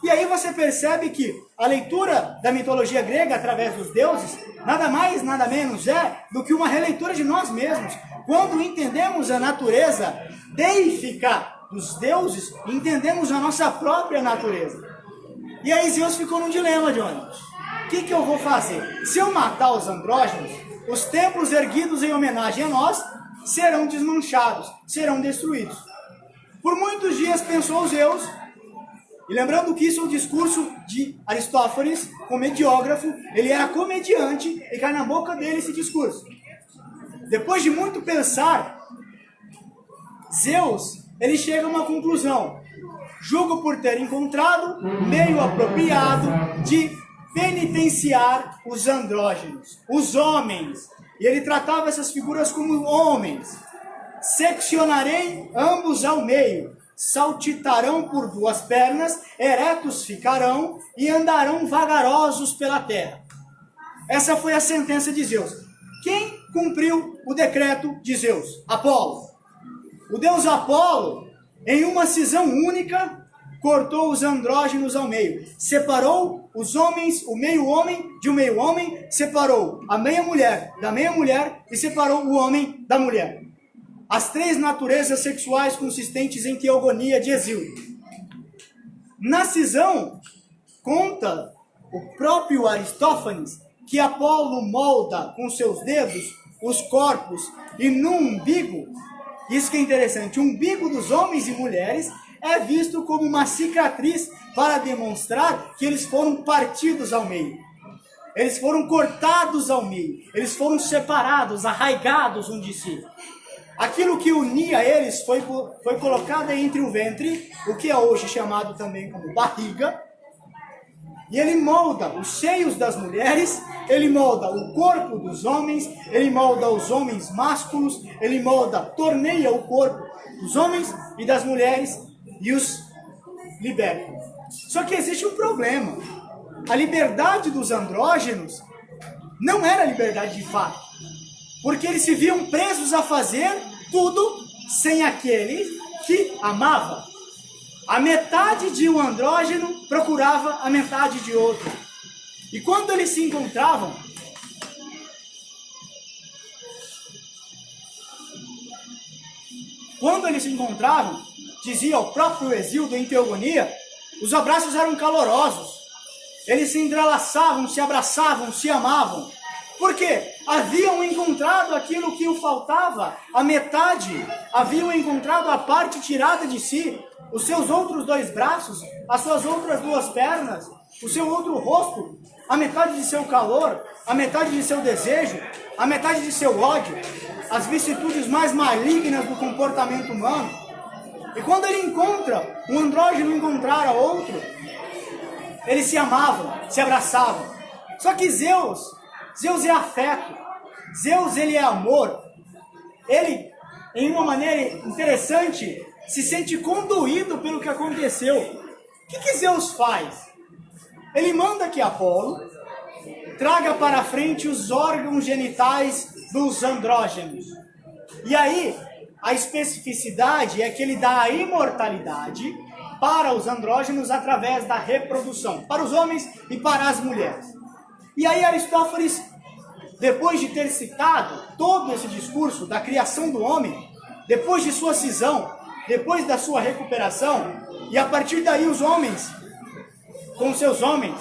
E aí você percebe que a leitura da mitologia grega através dos deuses, nada mais, nada menos é do que uma releitura de nós mesmos. Quando entendemos a natureza deífica dos deuses, entendemos a nossa própria natureza. E aí Zeus ficou num dilema, Johnny. O que eu vou fazer? Se eu matar os andrógenos, os templos erguidos em homenagem a nós serão desmanchados, serão destruídos. Por muitos dias pensou Zeus, e lembrando que isso é o discurso de Aristófanes, comediógrafo, ele era comediante, e cai na boca dele esse discurso. Depois de muito pensar, Zeus, ele chega a uma conclusão. Julgo por ter encontrado meio apropriado de penitenciar os andrógenos, os homens. E ele tratava essas figuras como homens. Seccionarei ambos ao meio, saltitarão por 2 pernas, eretos ficarão e andarão vagarosos pela terra. Essa foi a sentença de Zeus. Quem cumpriu o decreto de Zeus? Apolo. O deus Apolo, em uma cisão única, cortou os andrógenos ao meio. Separou os homens, o meio homem de um meio homem, separou a meia mulher da meia mulher e separou o homem da mulher. as três naturezas sexuais consistentes em teogonia de Hesíodo. Na cisão, conta o próprio Aristófanes que Apolo molda com seus dedos os corpos e no umbigo, isso que é interessante, o umbigo dos homens e mulheres é visto como uma cicatriz para demonstrar que eles foram partidos ao meio. Eles foram cortados ao meio, eles foram separados, arraigados um de si. Aquilo que unia eles foi colocado entre o ventre, o que é hoje chamado também como barriga, e ele molda os seios das mulheres, ele molda o corpo dos homens, ele molda os homens másculos, ele torneia o corpo dos homens e das mulheres e os liberta. Só que existe um problema. A liberdade dos andrógenos não era liberdade de fato, porque eles se viam presos a fazer tudo sem aquele que amava. A metade de um andrógeno procurava a metade de outro. E quando eles se encontravam, dizia o próprio Hesíodo em Teogonia, os abraços eram calorosos. Eles se entrelaçavam, se abraçavam, se amavam. Porque haviam encontrado aquilo que o faltava, a metade, haviam encontrado a parte tirada de si, os seus outros dois braços, as suas outras duas pernas, o seu outro rosto, a metade de seu calor, a metade de seu desejo, a metade de seu ódio, as vicissitudes mais malignas do comportamento humano. E quando ele encontra, um andrógeno encontrar a outro, eles se amavam, se abraçavam. Só que Zeus é afeto, Zeus ele é amor. Ele, em uma maneira interessante, se sente condoído pelo que aconteceu. O que Zeus faz? Ele manda que Apolo traga para frente os órgãos genitais dos andrógenos. E aí, a especificidade é que ele dá a imortalidade para os andrógenos através da reprodução, para os homens e para as mulheres. E aí Aristófanes, depois de ter citado todo esse discurso da criação do homem, depois de sua cisão, depois da sua recuperação, e a partir daí os homens com seus homens,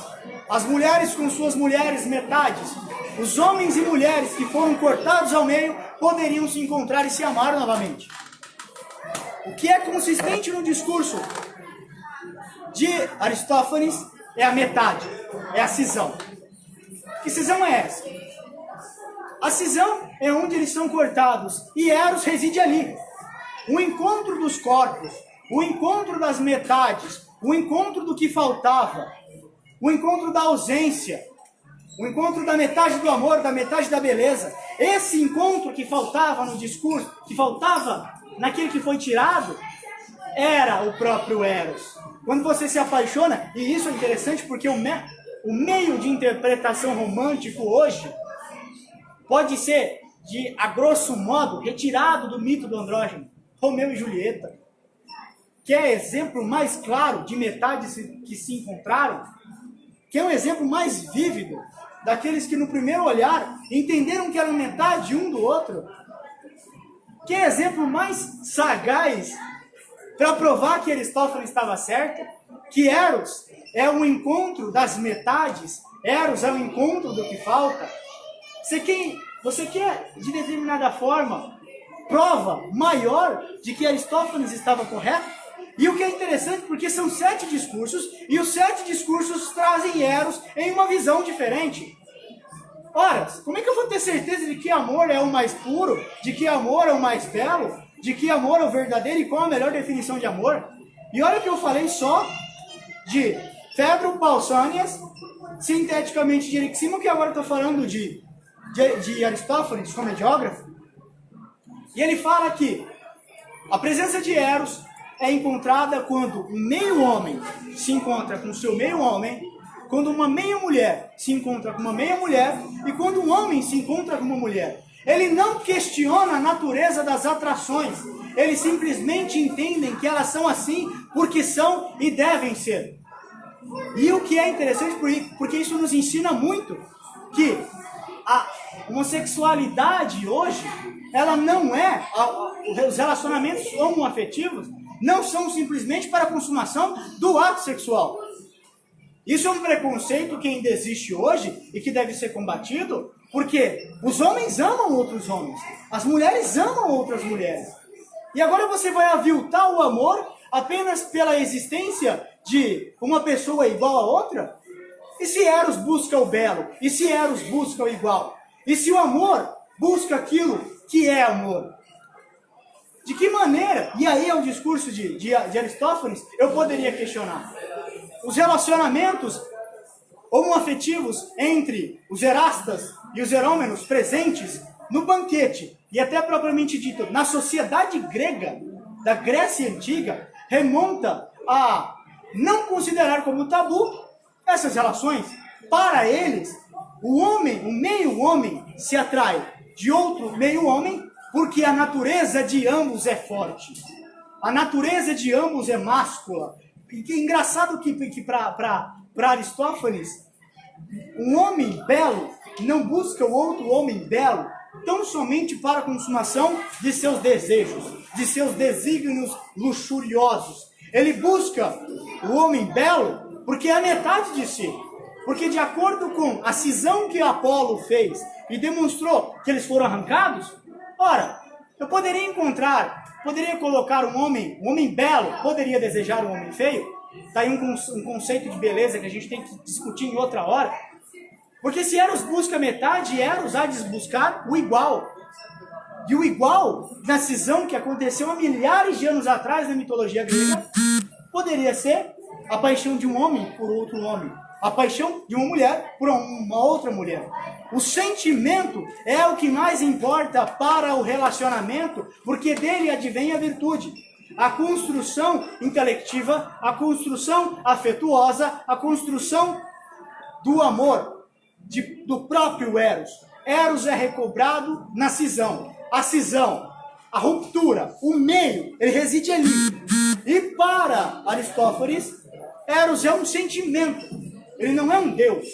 as mulheres com suas mulheres metades, os homens e mulheres que foram cortados ao meio poderiam se encontrar e se amar novamente. O que é consistente no discurso de Aristófanes é a metade, é a cisão. Que cisão é essa? A cisão é onde eles são cortados e Eros reside ali. O encontro dos corpos, o encontro das metades, o encontro do que faltava, o encontro da ausência, o encontro da metade do amor, da metade da beleza. Esse encontro que faltava no discurso, que faltava naquele que foi tirado, era o próprio Eros. Quando você se apaixona, e isso é interessante porque o meio de interpretação romântico hoje pode ser, a grosso modo, retirado do mito do andrógeno. Romeu e Julieta, que é exemplo mais claro de metades que se encontraram, que é um exemplo mais vívido daqueles que no primeiro olhar entenderam que eram metade um do outro, que é exemplo mais sagaz para provar que Aristófanes estava certo, que Eros é um encontro das metades, Eros é o encontro do que falta. Você quer, de determinada forma, prova maior de que Aristófanes estava correto? E o que é interessante, porque são 7 discursos, e os 7 discursos trazem Eros em uma visão diferente. Ora, como é que eu vou ter certeza de que amor é o mais puro, de que amor é o mais belo, de que amor é o verdadeiro e qual a melhor definição de amor? E olha que eu falei só de Fedro Pausanias, sinteticamente de Eriximo, que agora estou falando de Aristófanes como geógrafo. E ele fala que a presença de Eros é encontrada quando um meio homem se encontra com o seu meio homem, quando uma meia mulher se encontra com uma meia mulher e quando um homem se encontra com uma mulher. Ele não questiona a natureza das atrações, eles simplesmente entendem que elas são assim porque são e devem ser. E o que é interessante, porque isso nos ensina muito que a homossexualidade hoje ela não é, os relacionamentos homoafetivos não são simplesmente para a consumação do ato sexual. Isso é um preconceito que ainda existe hoje e que deve ser combatido, porque os homens amam outros homens, as mulheres amam outras mulheres. E agora você vai aviltar o amor apenas pela existência de uma pessoa igual a outra? E se Eros busca o belo? E se Eros busca o igual? E se o amor busca aquilo que é amor? De que maneira, e aí é o discurso de Aristófanes, eu poderia questionar. Os relacionamentos homoafetivos entre os erastas e os herômenos presentes no banquete, e até propriamente dito, na sociedade grega, da Grécia Antiga, remonta a não considerar como tabu essas relações. Para eles, o homem, o meio-homem, se atrai de outro meio-homem porque a natureza de ambos é forte. A natureza de ambos é máscula. E que engraçado que para Aristófanes, um homem belo não busca o outro homem belo tão somente para a consumação de seus desejos, de seus desígnios luxuriosos. Ele busca o homem belo porque é a metade de si. Porque de acordo com a cisão que Apolo fez e demonstrou que eles foram arrancados, ora, eu poderia colocar um homem belo, poderia desejar um homem feio? Está aí um conceito de beleza que a gente tem que discutir em outra hora. Porque se Eros busca metade, Eros há de buscar o igual. E o igual, na cisão que aconteceu há milhares de anos atrás na mitologia grega, poderia ser a paixão de um homem por outro homem. A paixão de uma mulher por uma outra mulher. O sentimento é o que mais importa para o relacionamento, porque dele advém a virtude. A construção intelectiva, a construção afetuosa, a construção do amor, do próprio Eros. Eros é recobrado na cisão. A cisão, a ruptura, o meio, ele reside ali. E para Aristófanes, Eros é um sentimento, ele não é um deus.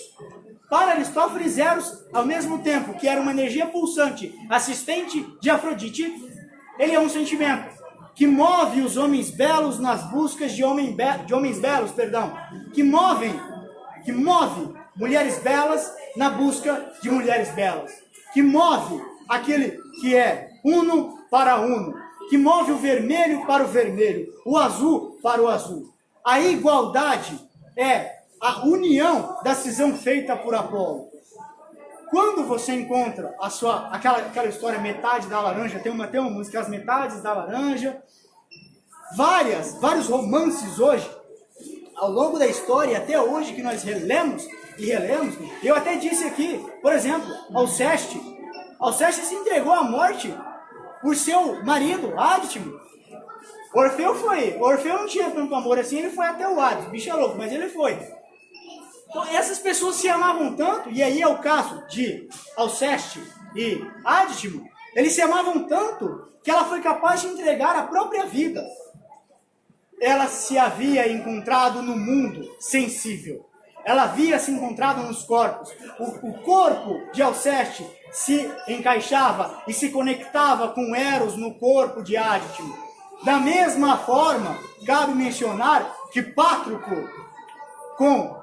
Para Aristófanes, Eros, ao mesmo tempo que era uma energia pulsante, assistente de Afrodite, ele é um sentimento que move os homens belos nas buscas de homens belos, que move mulheres belas na busca de mulheres belas, que move aquele que é uno para uno, que move o vermelho para o vermelho, o azul para o azul. A igualdade é a união da cisão feita por Apolo. Quando você encontra aquela história metade da laranja, tem uma música, as metades da laranja, vários romances hoje, ao longo da história, até hoje, que nós relemos e relemos, eu até disse aqui, por exemplo, Alceste se entregou à morte por seu marido, Adítimo. Orfeu não tinha tanto amor assim, ele foi até o Hades, bicho é louco, mas ele foi. Então, essas pessoas se amavam tanto, e aí é o caso de Alceste e Adítimo, eles se amavam tanto que ela foi capaz de entregar a própria vida. Ela se havia encontrado no mundo sensível. Ela havia se encontrado nos corpos. O corpo de Alceste se encaixava e se conectava com Eros no corpo de Adítimo. Da mesma forma, cabe mencionar que Pátroclo com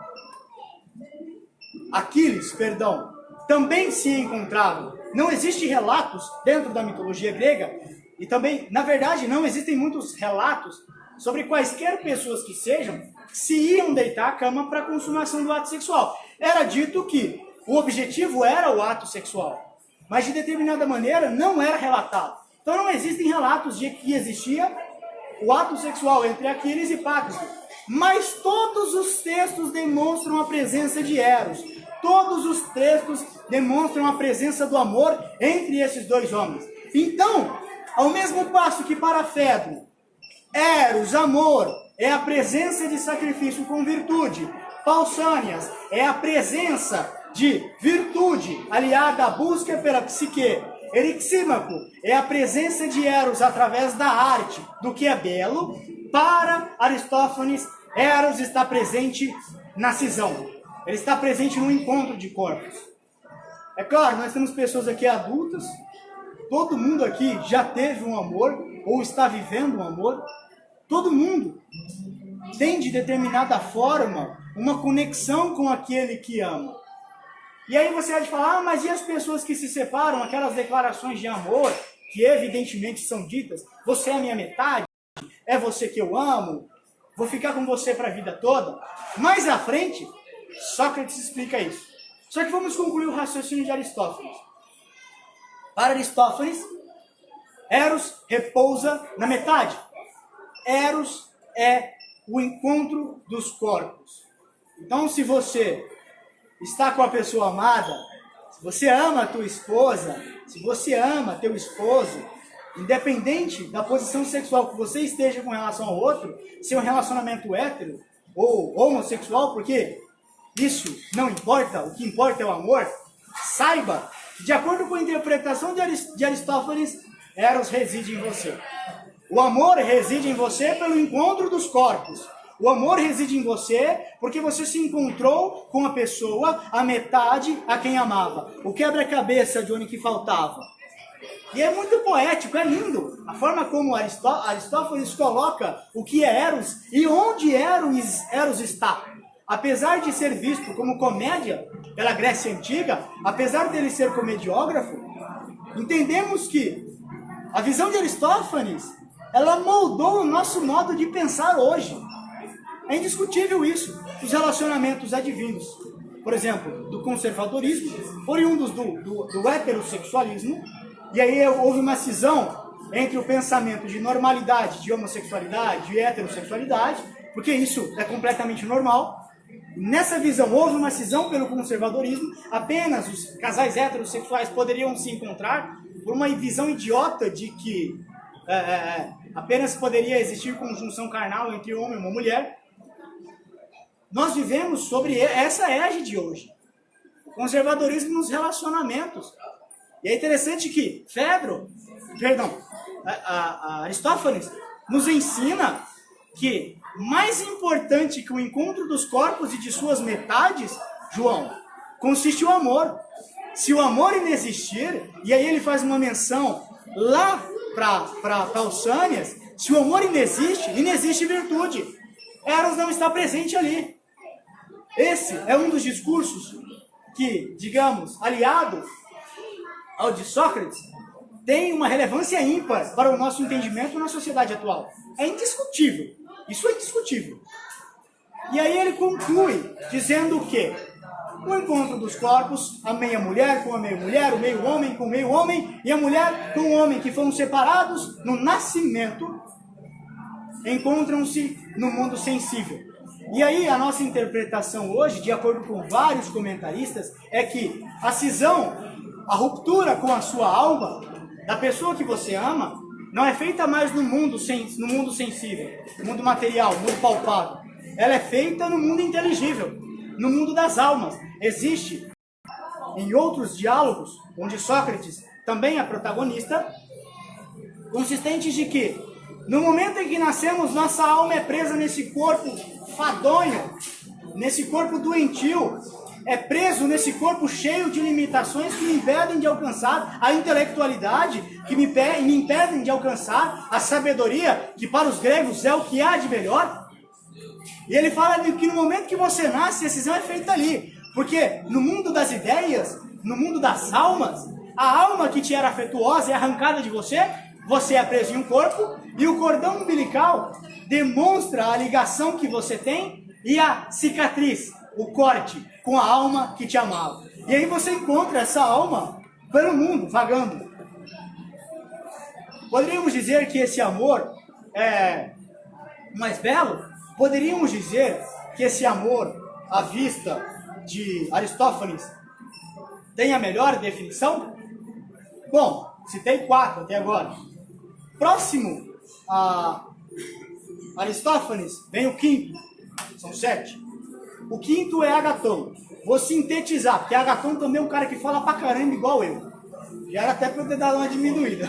Aquiles, também se encontravam. Não existem relatos dentro da mitologia grega, e também, na verdade, não existem muitos relatos sobre quaisquer pessoas que sejam, se iam deitar à cama para a consumação do ato sexual. Era dito que o objetivo era o ato sexual, mas de determinada maneira não era relatado. Então não existem relatos de que existia o ato sexual entre Aquiles e Pátroclo. Mas todos os textos demonstram a presença de Eros. Todos os textos demonstram a presença do amor entre esses dois homens. Então, ao mesmo passo que para Fedro, Eros, amor, é a presença de sacrifício com virtude. Pausânias é a presença de virtude aliada à busca pela psique. Erixímaco é a presença de Eros através da arte, do que é belo. Para Aristófanes, Eros está presente na cisão. Ele está presente no encontro de corpos. É claro, nós temos pessoas aqui adultas todo mundo aqui já teve um amor ou está vivendo um amor. Todo mundo tem de determinada forma uma conexão com aquele que ama. E aí você vai falar, mas e as pessoas que se separam, aquelas declarações de amor que evidentemente são ditas, você é a minha metade, é você que eu amo, vou ficar com você para a vida toda. Mais à frente, Sócrates explica isso. Só que vamos concluir o raciocínio de Aristófanes. Para Aristófanes, Eros repousa na metade. Eros é o encontro dos corpos. Então, se você está com a pessoa amada, se você ama a tua esposa, se você ama teu esposo, independente da posição sexual que você esteja com relação ao outro, se é um relacionamento hétero ou homossexual, porque isso não importa, o que importa é o amor, saiba que, de acordo com a interpretação de Aristófanes, Eros reside em você. O amor reside em você pelo encontro dos corpos. O amor reside em você porque você se encontrou com a pessoa, a metade a quem amava. O quebra-cabeça de onde que faltava. E é muito poético, é lindo. A forma como Aristófanes coloca o que é Eros e onde Eros está. Apesar de ser visto como comédia pela Grécia Antiga, apesar dele ser comediógrafo, entendemos que a visão de Aristófanes, ela moldou o nosso modo de pensar hoje. É indiscutível isso. Os relacionamentos advindos, por exemplo, do conservadorismo, oriundos do heterossexualismo, e aí houve uma cisão entre o pensamento de normalidade, de homossexualidade, de heterossexualidade, porque isso é completamente normal. Nessa visão houve uma cisão pelo conservadorismo, apenas os casais heterossexuais poderiam se encontrar, por uma visão idiota de que apenas poderia existir conjunção carnal entre um homem e uma mulher. Nós vivemos sobre essa égide hoje. O conservadorismo nos relacionamentos. E é interessante que Aristófanes nos ensina que mais importante que o encontro dos corpos e de suas metades, João, consiste o amor. Se o amor inexistir, e aí ele faz uma menção lá para Pausânias, se o amor inexiste virtude. Eros não está presente ali. Esse é um dos discursos que, digamos, aliado ao de Sócrates, tem uma relevância ímpar para o nosso entendimento na sociedade atual. É indiscutível. Isso é indiscutível. E aí ele conclui dizendo que o encontro dos corpos, a meia mulher com a meia mulher, o meio homem com o meio homem, e a mulher com o homem que foram separados no nascimento, encontram-se no mundo sensível. E aí a nossa interpretação hoje, de acordo com vários comentaristas, é que a cisão, a ruptura com a sua alma, da pessoa que você ama, não é feita mais no mundo sensível, no mundo material, no mundo palpável. Ela é feita no mundo inteligível, no mundo das almas. Existe, em outros diálogos, onde Sócrates também é protagonista, consistentes de que, no momento em que nascemos, nossa alma é presa nesse corpo fadonho, nesse corpo doentio, é preso nesse corpo cheio de limitações que me impedem de alcançar a intelectualidade, que me impedem de alcançar a sabedoria, que para os gregos é o que há de melhor. E ele fala que no momento que você nasce, a decisão é feita ali. Porque no mundo das ideias, no mundo das almas, a alma que te era afetuosa é arrancada de você, você é preso em um corpo, e o cordão umbilical demonstra a ligação que você tem e a cicatriz, o corte com a alma que te amava. E aí você encontra essa alma pelo mundo, vagando. Poderíamos dizer que esse amor é mais belo? Poderíamos dizer que esse amor, à vista de Aristófanes, tem a melhor definição? Bom, citei 4 até agora. Próximo a Aristófanes vem o quinto, são 7. O quinto é Agatão. Vou sintetizar, porque Agatão também é um cara que fala pra caramba igual eu. Já era até pra eu ter dado uma diminuída.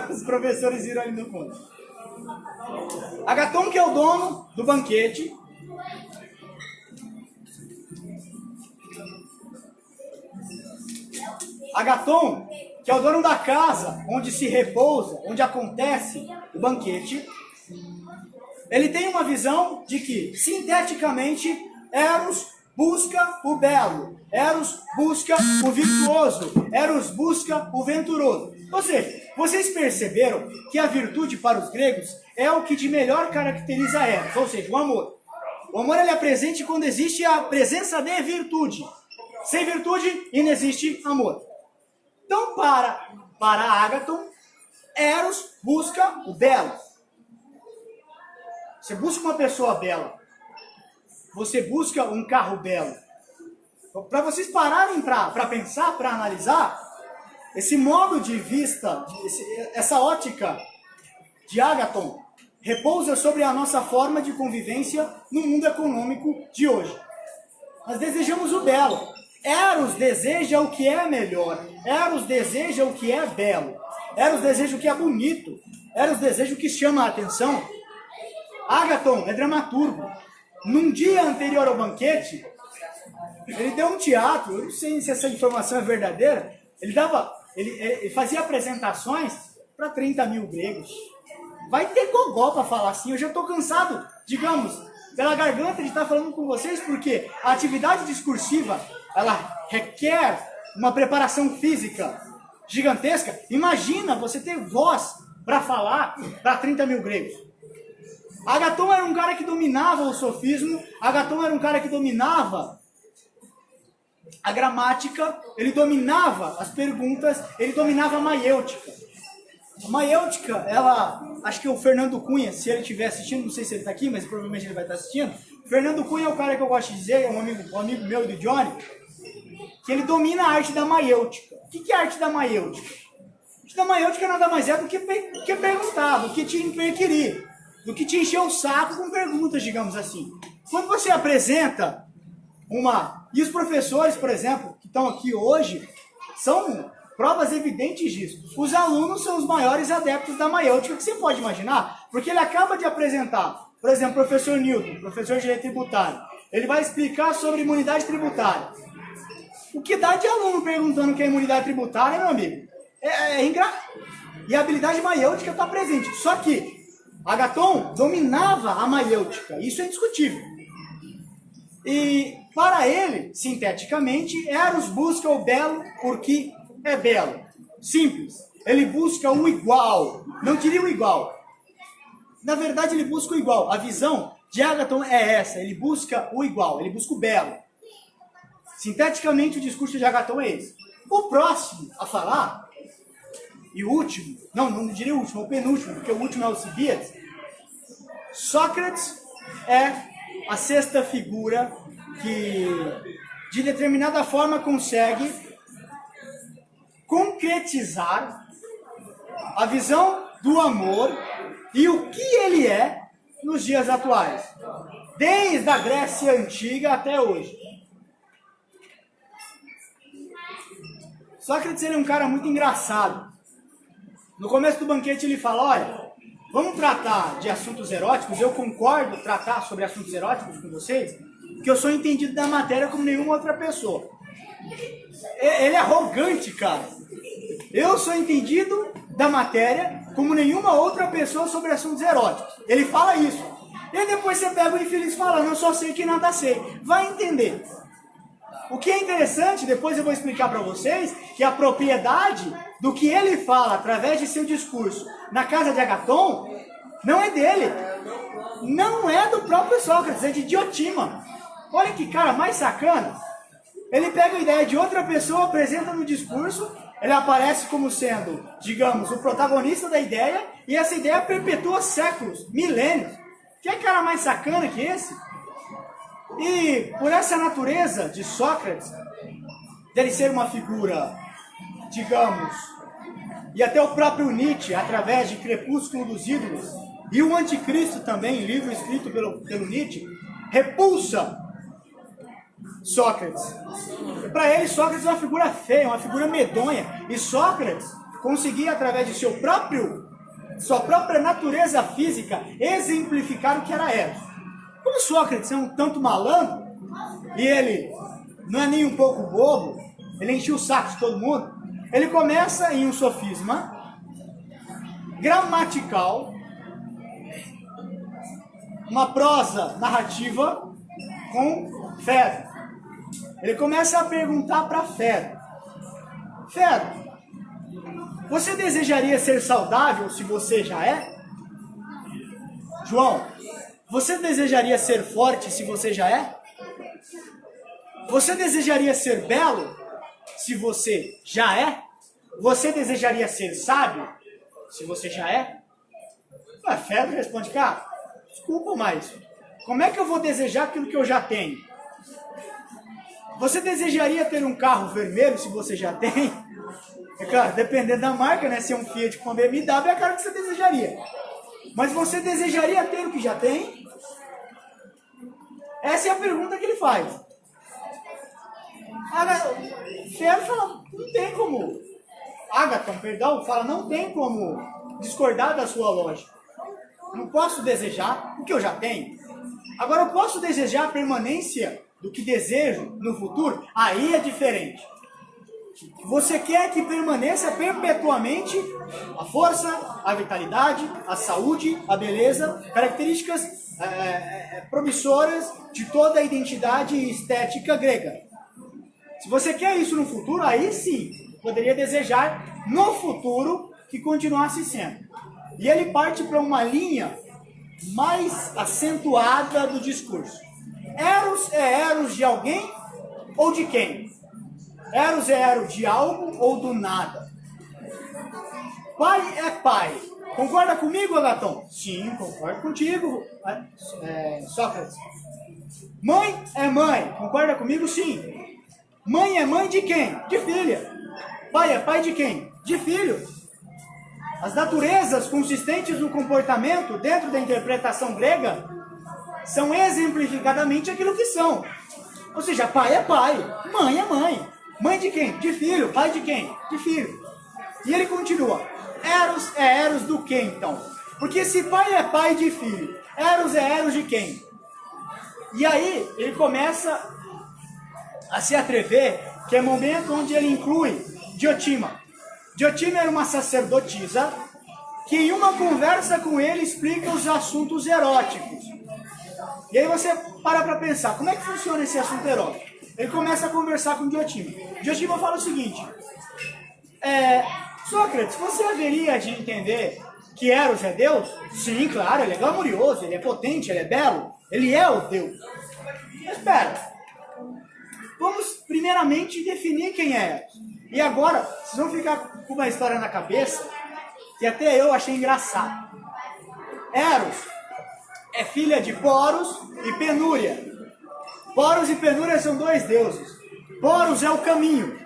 Os professores viram ali no fundo. Agatão, que é o dono do banquete. Agatão, que é o dono da casa onde se repousa, onde acontece o banquete, ele tem uma visão de que, sinteticamente, Eros busca o belo, Eros busca o virtuoso, Eros busca o venturoso. Ou seja, vocês perceberam que a virtude para os gregos é o que de melhor caracteriza Eros, ou seja, o amor. O amor ele é presente quando existe a presença de virtude. Sem virtude, inexiste amor. Então, para Ágaton, Eros busca o belo. Você busca uma pessoa bela. Você busca um carro belo. Para vocês pararem para pensar, para analisar, esse modo de vista, essa ótica de Ágaton, repousa sobre a nossa forma de convivência no mundo econômico de hoje. Nós desejamos o belo. Eros deseja o que é melhor. Eros deseja o que é belo. Eros deseja o que é bonito. Eros deseja o que chama a atenção. Ágaton é dramaturgo. Num dia anterior ao banquete, ele deu um teatro. Eu não sei se essa informação é verdadeira. Ele fazia apresentações para 30 mil gregos. Vai ter gogó para falar assim. Eu já estou cansado, digamos, pela garganta de estar falando com vocês, porque a atividade discursiva, ela requer uma preparação física gigantesca. Imagina você ter voz para falar para 30 mil gregos. Ágaton era um cara que dominava o sofismo, Ágaton era um cara que dominava a gramática, ele dominava as perguntas, ele dominava a maiêutica. A maiêutica, acho que o Fernando Cunha, se ele estiver assistindo, não sei se ele está aqui, mas provavelmente ele vai estar assistindo. Fernando Cunha é o cara que eu gosto de dizer, é um amigo meu e do Johnny, que ele domina a arte da maiêutica. O que é a arte da maiêutica? A arte da maiêutica nada mais é do que perguntar, do que te inquirir, do que te encher o saco com perguntas, digamos assim. Quando você apresenta e os professores, por exemplo, que estão aqui hoje, são provas evidentes disso. Os alunos são os maiores adeptos da maiêutica que você pode imaginar, porque ele acaba de apresentar, por exemplo, o professor Newton, professor de direito tributário. Ele vai explicar sobre imunidade tributária. O que dá de aluno perguntando o que é imunidade tributária, meu amigo? E a habilidade maiêutica está presente. Só que Ágaton dominava a maiêutica, isso é indiscutível. E para ele, sinteticamente, Eros busca o belo porque é belo. Simples. Ele busca o igual. Não diria o igual. Na verdade, ele busca o igual. A visão de Ágaton é essa. Ele busca o igual. Ele busca o belo. Sinteticamente, o discurso de Ágaton é esse. O próximo a falar, e o último, não diria o último, o penúltimo, porque o último é o Alcibíades. Sócrates é a sexta figura que, de determinada forma, consegue concretizar a visão do amor e o que ele é nos dias atuais, desde a Grécia Antiga até hoje. Sócrates ele é um cara muito engraçado. No começo do banquete ele fala, olha, vamos tratar de assuntos eróticos, eu concordo tratar sobre assuntos eróticos com vocês, porque eu sou entendido da matéria como nenhuma outra pessoa. Ele é arrogante, cara. Eu sou entendido da matéria como nenhuma outra pessoa sobre assuntos eróticos. Ele fala isso. E depois você pega o infeliz falando, eu só sei que nada sei. Vai entender. O que é interessante, depois eu vou explicar para vocês, que a propriedade do que ele fala através de seu discurso na casa de Ágaton não é dele. Não é do próprio Sócrates, é de Diotima. Olha que cara mais sacana. Ele pega a ideia de outra pessoa, apresenta no discurso, ele aparece como sendo, digamos, o protagonista da ideia, e essa ideia perpetua séculos, milênios. Que cara mais sacana que esse? E por essa natureza de Sócrates, dele ser uma figura, digamos, e até o próprio Nietzsche, através de Crepúsculo dos Ídolos, e o Anticristo também, livro escrito pelo Nietzsche, repulsa Sócrates. Para ele, Sócrates é uma figura feia, uma figura medonha. E Sócrates conseguia, através de sua própria natureza física, exemplificar o que era Eros. Como Sócrates é um tanto malandro, e ele não é nem um pouco bobo, ele enchia o saco de todo mundo, Ele começa em um sofisma gramatical, uma prosa narrativa com Fedro. Ele começa a perguntar para Fedro: Fedro, você desejaria ser saudável se você já é? João, você desejaria ser forte se você já é? Você desejaria ser belo se você já é? Você desejaria ser sábio se você já é? Fedro responde: cara, desculpa, mas como é que eu vou desejar aquilo que eu já tenho? Você desejaria ter um carro vermelho se você já tem? É claro, dependendo da marca, né? Se é um Fiat com uma BMW, é claro que você desejaria. Mas você desejaria ter o que já tem? Essa é a pergunta que ele faz. Fedro fala: não tem como. Ágaton, perdão, fala: não tem como discordar da sua lógica. Não posso desejar o que eu já tenho. Agora eu posso desejar a permanência do que desejo no futuro? Aí é diferente. Você quer que permaneça perpetuamente a força, a vitalidade, a saúde, a beleza, características promissoras de toda a identidade estética grega. Se você quer isso no futuro, aí sim, poderia desejar no futuro que continuasse sendo. E ele parte para uma linha mais acentuada do discurso. Eros é Eros de alguém ou de quem? Eros é Eros de algo ou do nada? Pai é pai. Concorda comigo, Agaton? Sim, concordo contigo, Sócrates. Mãe é mãe. Concorda comigo? Sim. Mãe é mãe de quem? De filha. Pai é pai de quem? De filho. As naturezas consistentes no comportamento dentro da interpretação grega são exemplificadamente aquilo que são. Ou seja, pai é pai, mãe é mãe. Mãe de quem? De filho. Pai de quem? De filho. E ele continua: Eros é Eros do quê, então? Porque se pai é pai de filho, Eros é Eros de quem? E aí ele começa a se atrever, que é o momento onde ele inclui Diotima. Diotima era uma sacerdotisa que em uma conversa com ele explica os assuntos eróticos. E aí você para pensar, como é que funciona esse assunto erótico? Ele começa a conversar com Diotima. Diotima fala o seguinte: Sócrates, você haveria de entender que Eros é Deus? Sim, claro, ele é glamouroso, ele é potente, ele é belo, ele é o Deus. Mas espera, vamos primeiramente definir quem é Eros. E agora, vocês vão ficar com uma história na cabeça que até eu achei engraçado. Eros é filha de Poros e Penúria. Poros e Penúria são dois deuses. Poros é o caminho.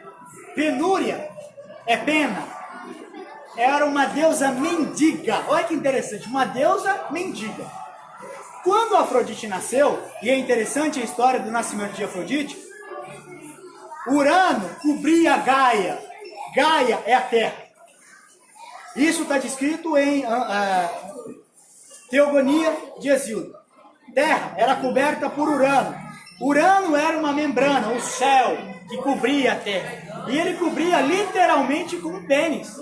Penúria é pena. Era uma deusa mendiga. Olha que interessante, uma deusa mendiga. Quando Afrodite nasceu, e é interessante a história do nascimento de Afrodite, Urano cobria Gaia. Gaia é a Terra. Isso está descrito em Teogonia de Hesíodo. Terra era coberta por Urano. Urano era uma membrana, o céu, que cobria a Terra. E ele cobria literalmente com o pênis.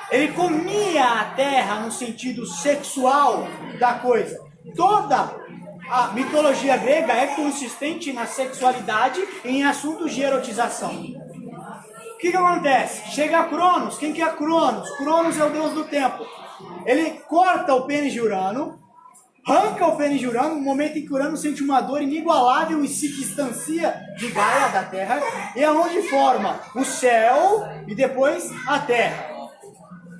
Ele comia a Terra no sentido sexual da coisa. Toda a mitologia grega é consistente na sexualidade e em assuntos de erotização. O que acontece? Chega a Cronos. Quem que é Cronos? Cronos é o deus do tempo. Ele corta o pênis de Urano, arranca o pênis de Urano, no momento em que Urano sente uma dor inigualável e se distancia de Gaia, da Terra, e é onde forma o céu e depois a Terra.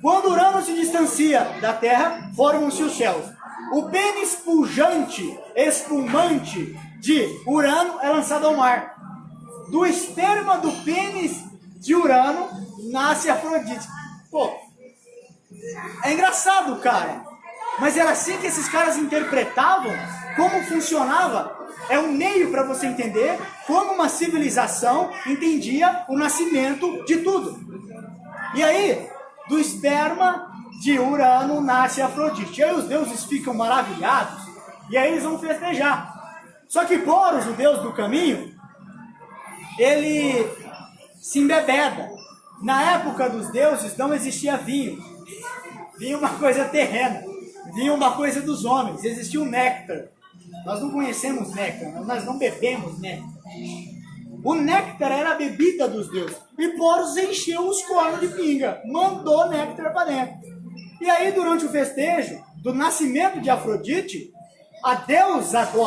Quando Urano se distancia da Terra, formam-se os céus. O pênis pujante, espumante de Urano é lançado ao mar. Do esperma do pênis de Urano nasce Afrodite. Pô, é engraçado, cara. Mas era assim que esses caras interpretavam como funcionava. É um meio para você entender como uma civilização entendia o nascimento de tudo. E aí, do esperma de Urano nasce Afrodite. E aí os deuses ficam maravilhados e aí eles vão festejar. Só que Poros, o deus do caminho, ele se embebeda Na época dos deuses não existia vinho. Vinho é uma coisa terrena. Vinho é uma coisa dos homens. Existia o néctar. Nós não conhecemos néctar, nós não bebemos néctar. O néctar era a bebida dos deuses. E Poros encheu os cornos de pinga. Mandou néctar para dentro. E aí, durante o festejo do nascimento de Afrodite, a deusa do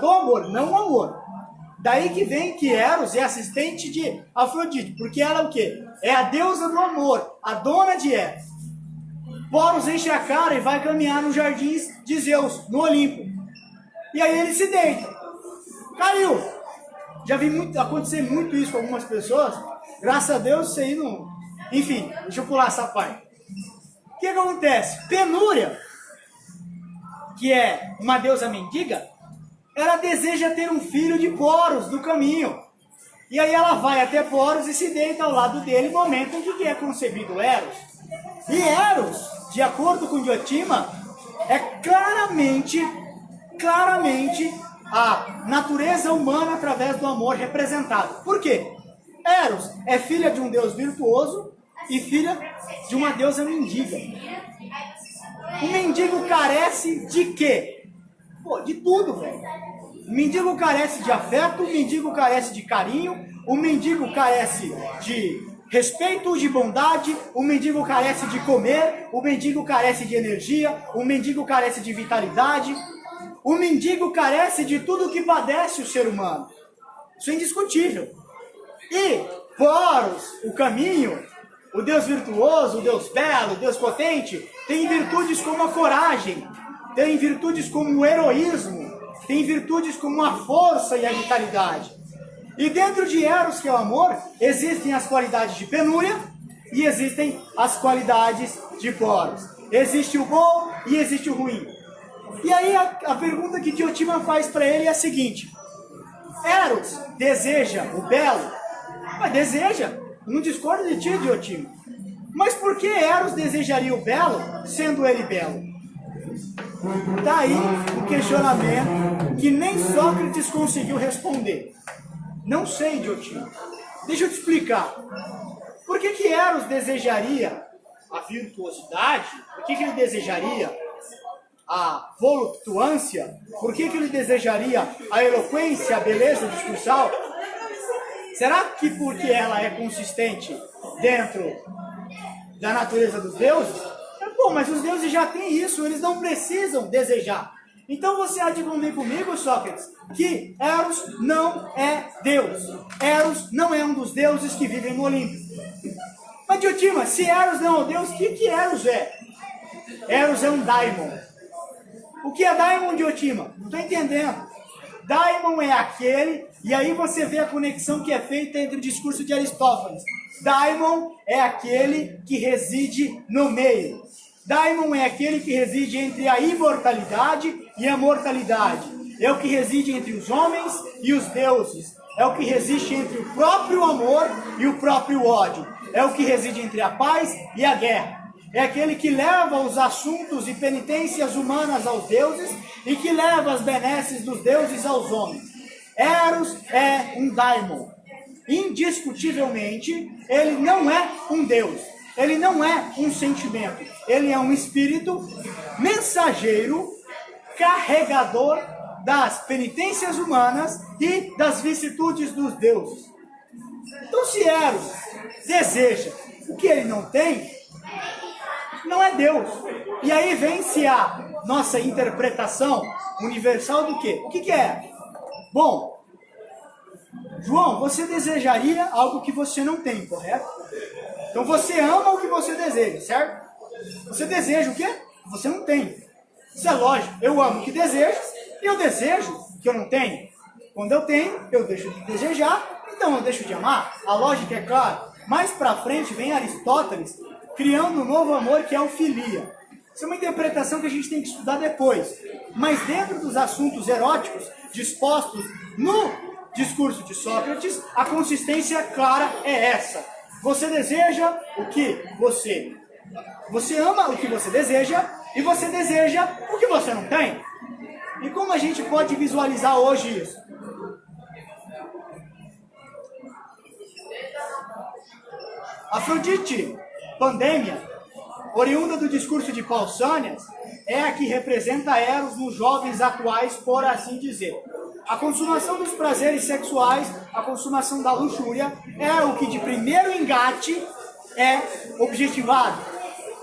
amor, não o amor. Daí que vem que Eros é assistente de Afrodite. Porque ela é o quê? É a deusa do amor, a dona de Eros. Poros enche a cara e vai caminhar nos jardins de Zeus, no Olimpo. E aí ele se deita. Caiu. Já vi acontecer muito isso com algumas pessoas. Graças a Deus isso aí não... Enfim, deixa eu pular essa parte. O que acontece? Penúria, que é uma deusa mendiga, ela deseja ter um filho de Poros do caminho. E aí ela vai até Poros e se deita ao lado dele no momento em que é concebido Eros. E Eros, de acordo com Diotima, é claramente a natureza humana através do amor representado. Por quê? Eros é filha de um deus virtuoso e filha de uma deusa mendiga. O mendigo carece de quê? Pô, de tudo, velho. O mendigo carece de afeto, o mendigo carece de carinho, o mendigo carece de respeito, de bondade, o mendigo carece de comer, o mendigo carece de energia, o mendigo carece de vitalidade, o mendigo carece de tudo que padece o ser humano. Isso é indiscutível. E Poros, o caminho, o Deus virtuoso, o Deus belo, o Deus potente, tem virtudes como a coragem, tem virtudes como o heroísmo, tem virtudes como a força e a vitalidade. E dentro de Eros, que é o amor, existem as qualidades de Penúria e existem as qualidades de Poros. Existe o bom e existe o ruim. E aí a pergunta que Diotima faz para ele é a seguinte: Eros deseja o belo? Mas deseja, não discordo de ti, Diotima. Mas por que Eros desejaria o belo, sendo ele belo? Daí um questionamento que nem Sócrates conseguiu responder. Não sei, Diotima. Deixa eu te explicar. Por que Eros desejaria a virtuosidade? Por que ele desejaria a voluptuância? Por que ele desejaria a eloquência, a beleza discursal? Será que porque ela é consistente dentro da natureza dos deuses? Bom, mas os deuses já têm isso, eles não precisam desejar. Então você há de convir comigo, Sócrates, que Eros não é Deus. Eros não é um dos deuses que vivem no Olimpo. Mas Diotima, se Eros não é um deus, o que Eros é? Eros é um daimon. O que é daimon, Diotima? Não estou entendendo. Daimon é aquele, e aí você vê a conexão que é feita entre o discurso de Aristófanes. Daimon é aquele que reside no meio. Daimon é aquele que reside entre a imortalidade e a mortalidade. É o que reside entre os homens e os deuses. É o que reside entre o próprio amor e o próprio ódio. É o que reside entre a paz e a guerra. É aquele que leva os assuntos e penitências humanas aos deuses e que leva as benesses dos deuses aos homens. Eros é um daimon. Indiscutivelmente, ele não é um deus. Ele não é um sentimento. Ele é um espírito mensageiro, carregador das penitências humanas e das vicissitudes dos deuses. Então, se Eros deseja o que ele não tem, não é Deus. E aí vem-se a nossa interpretação universal do quê? O que é? Bom, João, você desejaria algo que você não tem, correto? Então você ama o que você deseja, certo? Você deseja o quê? Você não tem. Isso é lógico. Eu amo o que desejo e eu desejo o que eu não tenho. Quando eu tenho, eu deixo de desejar, então eu deixo de amar. A lógica é clara. Mais pra frente vem Aristóteles criando um novo amor que é o filia. Isso é uma interpretação que a gente tem que estudar depois. Mas dentro dos assuntos eróticos dispostos no discurso de Sócrates, a consistência clara é essa. Você deseja o que você... Você ama o que você deseja e você deseja o que você não tem. E como a gente pode visualizar hoje isso? Afrodite Pandêmia, oriunda do discurso de Pausânias, é a que representa Eros nos jovens atuais, por assim dizer. A consumação dos prazeres sexuais, a consumação da luxúria, é o que de primeiro engate é objetivado.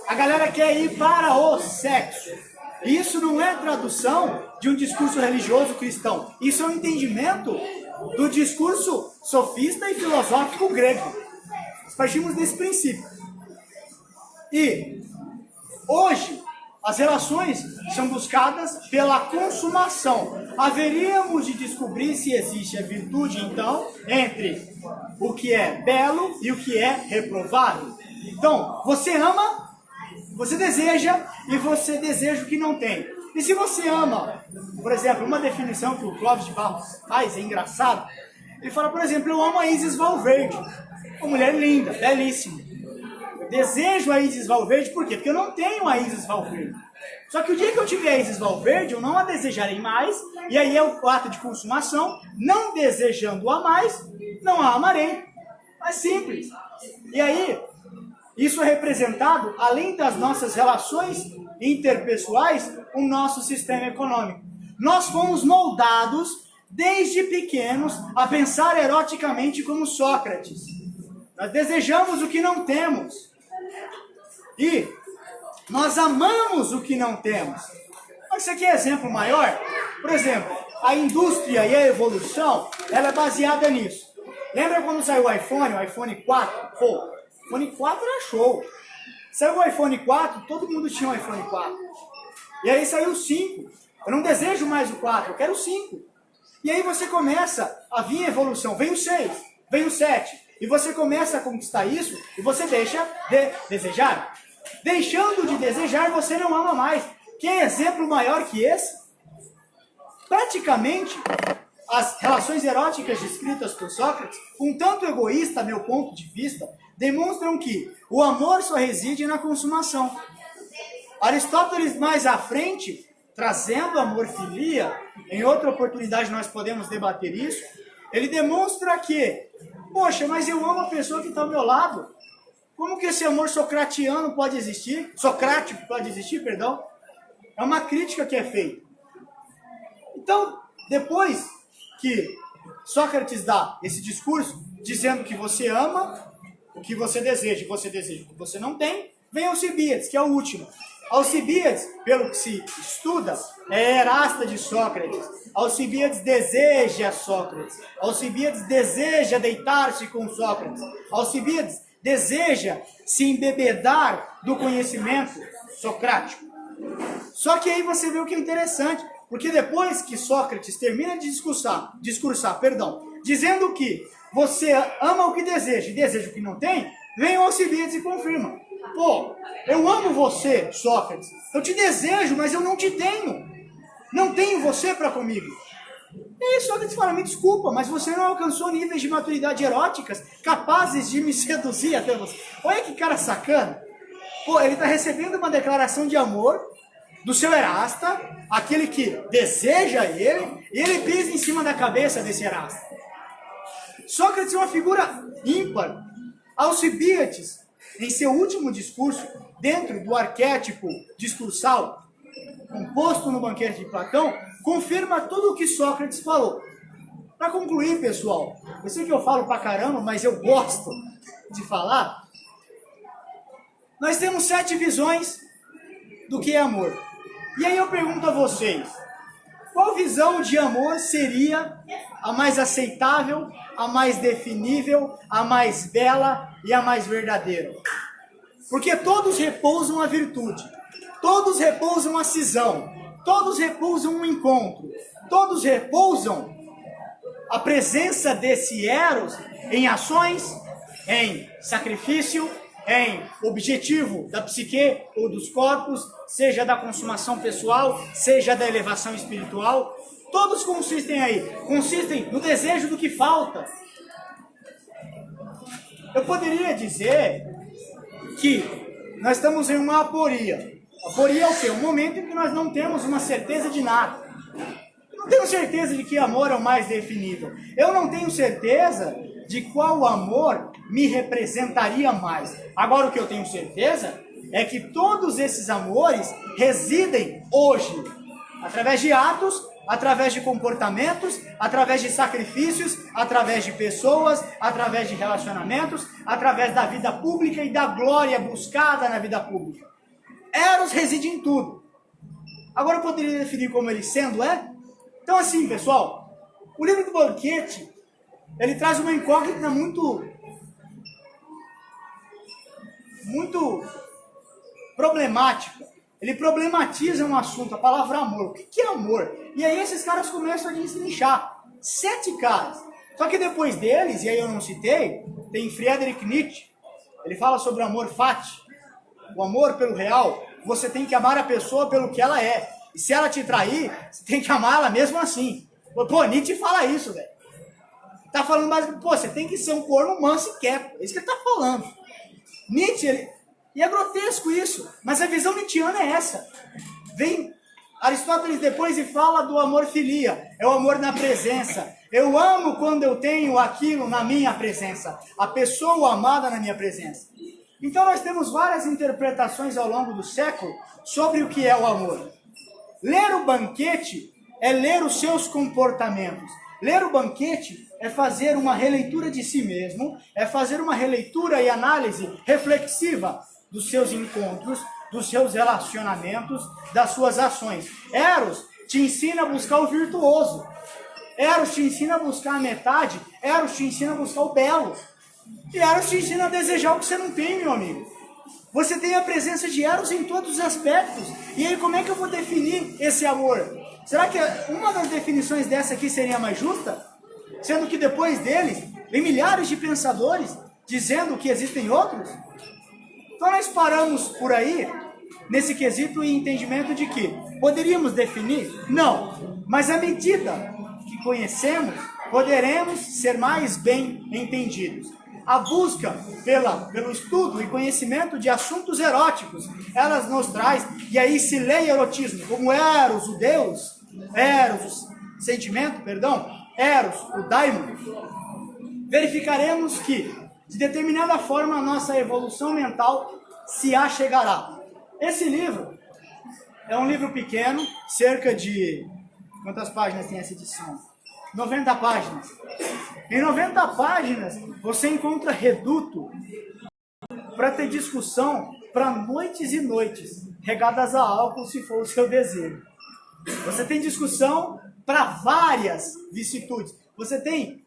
A galera quer ir para o sexo. Isso não é tradução de um discurso religioso cristão. Isso é um entendimento do discurso sofista e filosófico grego. Nós partimos desse princípio. E hoje as relações são buscadas pela consumação. Haveríamos de descobrir se existe a virtude, então, entre o que é belo e o que é reprovável. Então, você ama, você deseja e você deseja o que não tem. E se você ama, por exemplo, uma definição que o Clóvis de Barros faz, é engraçado, ele fala, por exemplo, eu amo a Isis Valverde, uma mulher linda, belíssima. Eu desejo a Isis Valverde, por quê? Porque eu não tenho a Isis Valverde. Só que o dia que eu tiver a Isis Valverde, eu não a desejarei mais, e aí é o ato de consumação, não desejando-a mais, não a amarei. É simples. E aí, isso é representado, além das nossas relações interpessoais, o nosso sistema econômico. Nós fomos moldados, desde pequenos, a pensar eroticamente como Sócrates. Nós desejamos o que não temos. E nós amamos o que não temos. Mas você quer exemplo maior? Por exemplo, a indústria e a evolução, ela é baseada nisso. Lembra quando saiu o iPhone 4? Pô, o iPhone 4 era show. Saiu o iPhone 4, todo mundo tinha um iPhone 4. E aí saiu o 5. Eu não desejo mais o 4, eu quero o 5. E aí você começa a vir a evolução. Vem o 6, vem o 7. E você começa a conquistar isso e você deixa de desejar. Deixando de desejar, você não ama mais. Que exemplo maior que esse? Praticamente, as relações eróticas descritas por Sócrates, um tanto egoísta, a meu ponto de vista, demonstram que o amor só reside na consumação. Aristóteles, mais à frente, trazendo amor-filia, em outra oportunidade nós podemos debater isso, ele demonstra que, poxa, mas eu amo a pessoa que está ao meu lado. Como que esse amor socratiano pode existir? Socrático pode existir, perdão? É uma crítica que é feita. Então, depois que Sócrates dá esse discurso, dizendo que você ama o que você deseja o que você não tem, vem Alcibíades, que é o último. Alcibíades, pelo que se estuda, é erasta de Sócrates. Alcibíades deseja Sócrates. Alcibíades deseja deitar-se com Sócrates. Alcibíades deseja se embebedar do conhecimento socrático. Só que aí você vê o que é interessante, porque depois que Sócrates termina de discursar, dizendo que você ama o que deseja e deseja o que não tem, vem o Alcibíades e confirma. Pô, eu amo você, Sócrates. Eu te desejo, mas eu não te tenho. Não tenho você para comigo. E aí Sócrates fala, me desculpa, mas você não alcançou níveis de maturidade eróticas capazes de me seduzir até você. Olha que cara sacana. Pô, ele está recebendo uma declaração de amor do seu erasta, aquele que deseja ele, e ele pisa em cima da cabeça desse erasta. Sócrates é uma figura ímpar. Alcibíades, em seu último discurso, dentro do arquétipo discursal composto no Banquete de Platão, confirma tudo o que Sócrates falou. Para concluir, pessoal, eu sei que eu falo pra caramba, mas eu gosto de falar. Nós temos 7 visões do que é amor. E aí eu pergunto a vocês, qual visão de amor seria a mais aceitável, a mais definível, a mais bela e a mais verdadeira? Porque todos repousam a virtude, todos repousam a cisão, todos repousam um encontro, todos repousam a presença desse Eros em ações, em sacrifício, em objetivo da psique ou dos corpos, seja da consumação pessoal, seja da elevação espiritual. Todos consistem no desejo do que falta. Eu poderia dizer que nós estamos em uma aporia. Aporia é o quê? Um momento em que nós não temos uma certeza de nada. Eu não tenho certeza de que amor é o mais definível. Eu não tenho certeza de qual amor me representaria mais. Agora, o que eu tenho certeza é que todos esses amores residem hoje, através de atos, através de comportamentos, através de sacrifícios, através de pessoas, através de relacionamentos, através da vida pública e da glória buscada na vida pública. Eros reside em tudo. Agora eu poderia definir como ele sendo Então assim, pessoal, o livro do banquete, ele traz uma incógnita muito problemática. Ele problematiza um assunto, a palavra amor. O que é amor? E aí esses caras começam a destrinchar. 7 caras. Só que depois deles, e aí eu não citei, tem Friedrich Nietzsche. Ele fala sobre o amor fati. O amor pelo real. Você tem que amar a pessoa pelo que ela é. E se ela te trair, você tem que amá-la mesmo assim. Pô, Nietzsche fala isso, velho. Tá falando basicamente, você tem que ser um corno manso e quieto. É isso que ele tá falando. Nietzsche, e é grotesco isso, mas a visão nietzschiana é essa. Vem Aristóteles depois e fala do amor filia, é o amor na presença. Eu amo quando eu tenho aquilo na minha presença, a pessoa amada na minha presença. Então nós temos várias interpretações ao longo do século sobre o que é o amor. Ler o banquete é ler os seus comportamentos. Ler o banquete é fazer uma releitura de si mesmo, é fazer uma releitura e análise reflexiva dos seus encontros, dos seus relacionamentos, das suas ações. Eros te ensina a buscar o virtuoso. Eros te ensina a buscar a metade. Eros te ensina a buscar o belo. E Eros te ensina a desejar o que você não tem, meu amigo. Você tem a presença de Eros em todos os aspectos. E aí, como é que eu vou definir esse amor? Será que uma das definições dessa aqui seria mais justa? Sendo que depois deles, vem milhares de pensadores dizendo que existem outros? Então nós paramos por aí, nesse quesito e entendimento de que poderíamos definir? Não. Mas à medida que conhecemos, poderemos ser mais bem entendidos. A busca pelo estudo e conhecimento de assuntos eróticos, elas nos traz, e aí se lê erotismo como Eros, o Deus, Eros, o sentimento, Eros, o daimon, verificaremos que, de determinada forma, a nossa evolução mental se achegará. Esse livro é um livro pequeno, cerca de... Quantas páginas tem essa edição? 90 páginas. Em 90 páginas, você encontra reduto para ter discussão para noites e noites, regadas a álcool, se for o seu desejo. Você tem discussão para várias vicissitudes. Você tem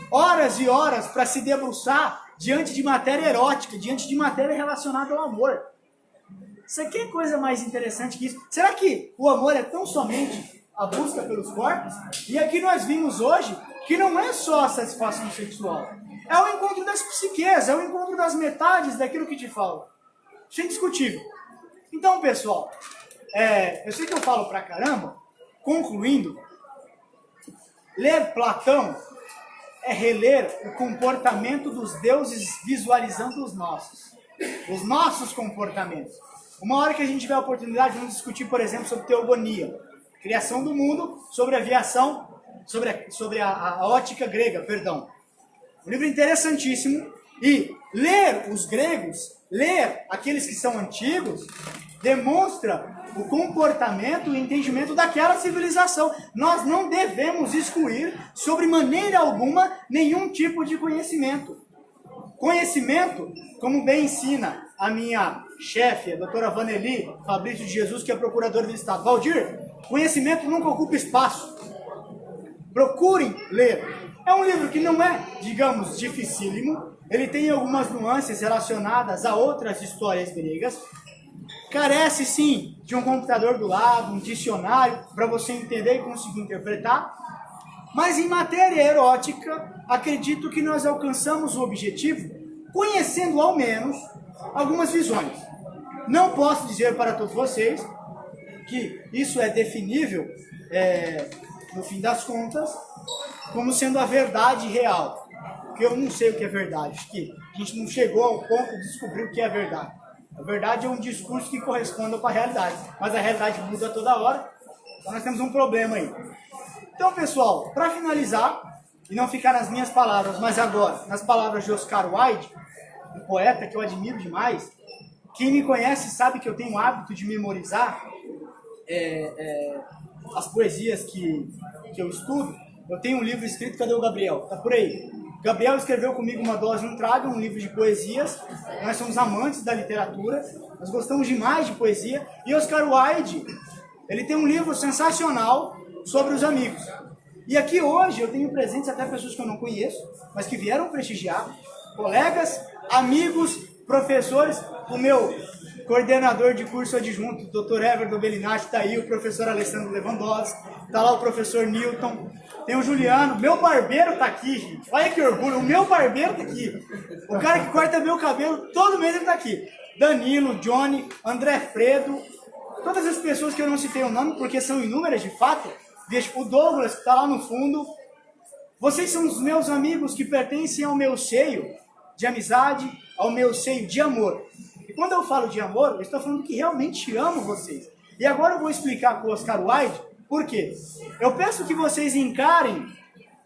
horas e horas para se debruçar diante de matéria erótica, diante de matéria relacionada ao amor. Isso aqui é coisa mais interessante que isso. Será que o amor é tão somente a busca pelos corpos? E aqui nós vimos hoje que não é só a satisfação sexual. É o encontro das psiques, é o encontro das metades daquilo que te falo. Isso é indiscutível. Então, pessoal, eu sei que eu falo pra caramba. Concluindo, ler Platão é reler o comportamento dos deuses visualizando os nossos comportamentos. Uma hora que a gente tiver a oportunidade, vamos discutir, por exemplo, sobre teogonia, criação do mundo, sobre aviação, sobre a ótica grega, Um livro interessantíssimo. E ler os gregos, ler aqueles que são antigos, demonstra o comportamento e entendimento daquela civilização. Nós não devemos excluir, sobre maneira alguma, nenhum tipo de conhecimento. Conhecimento, como bem ensina a minha chefe, a doutora Vaneli Fabrício de Jesus, que é procuradora do Estado. Valdir, conhecimento nunca ocupa espaço. Procurem ler. É um livro que não é, digamos, dificílimo. Ele tem algumas nuances relacionadas a outras histórias gregas. Carece, sim, de um computador do lado, um dicionário, para você entender e conseguir interpretar. Mas em matéria erótica, acredito que nós alcançamos o objetivo, conhecendo ao menos algumas visões. Não posso dizer para todos vocês que isso é definível, no fim das contas, como sendo a verdade real. Porque eu não sei o que é verdade. Acho que a gente não chegou ao ponto de descobrir o que é verdade. A verdade é um discurso que corresponda com a realidade. Mas a realidade muda toda hora. Então nós temos um problema aí. Então, pessoal, para finalizar, e não ficar nas minhas palavras, mas agora, nas palavras de Oscar Wilde, um poeta que eu admiro demais. Quem me conhece sabe que eu tenho o hábito de memorizar as poesias que eu estudo. Eu tenho um livro escrito, cadê o Gabriel? Tá por aí. Gabriel escreveu comigo Uma Dose um Trago, um livro de poesias. Nós somos amantes da literatura, nós gostamos demais de poesia. E Oscar Wilde, ele tem um livro sensacional sobre os amigos. E aqui hoje eu tenho presentes até pessoas que eu não conheço, mas que vieram prestigiar, colegas, amigos, professores. O meu coordenador de curso adjunto, o Dr. Everton Bellinati, está aí, o professor Alessandro Lewandowski, está lá o professor Newton, tem o Juliano, meu barbeiro está aqui, gente. Olha que orgulho, o meu barbeiro está aqui. O cara que corta meu cabelo, todo mês ele está aqui. Danilo, Johnny, André Fredo, todas as pessoas que eu não citei o nome, porque são inúmeras de fato. O Douglas, que está lá no fundo. Vocês são os meus amigos que pertencem ao meu seio de amizade, ao meu seio de amor. E quando eu falo de amor, eu estou falando que realmente amo vocês. E agora eu vou explicar com o Oscar Wilde por quê. Eu peço que vocês encarem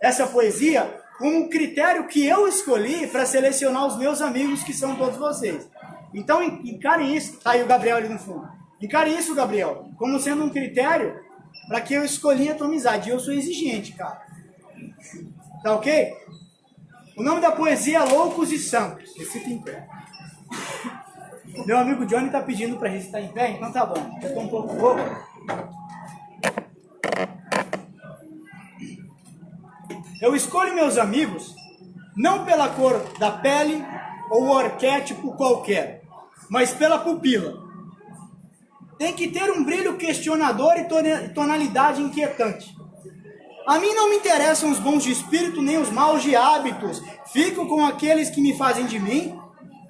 essa poesia como um critério que eu escolhi para selecionar os meus amigos, que são todos vocês. Então encarem isso. Tá aí o Gabriel ali no fundo. Encarem isso, Gabriel, como sendo um critério para que eu escolhi a tua amizade. E eu sou exigente, cara. Tá ok? O nome da poesia é Loucos e Santos. Recita em pé. Meu amigo Johnny tá pedindo para recitar em pé, então tá bom. Eu tô um pouco bobo. Eu escolho meus amigos não pela cor da pele ou o arquétipo qualquer, mas pela pupila. Tem que ter um brilho questionador e tonalidade inquietante. A mim não me interessam os bons de espírito nem os maus de hábitos. Fico com aqueles que me fazem de mim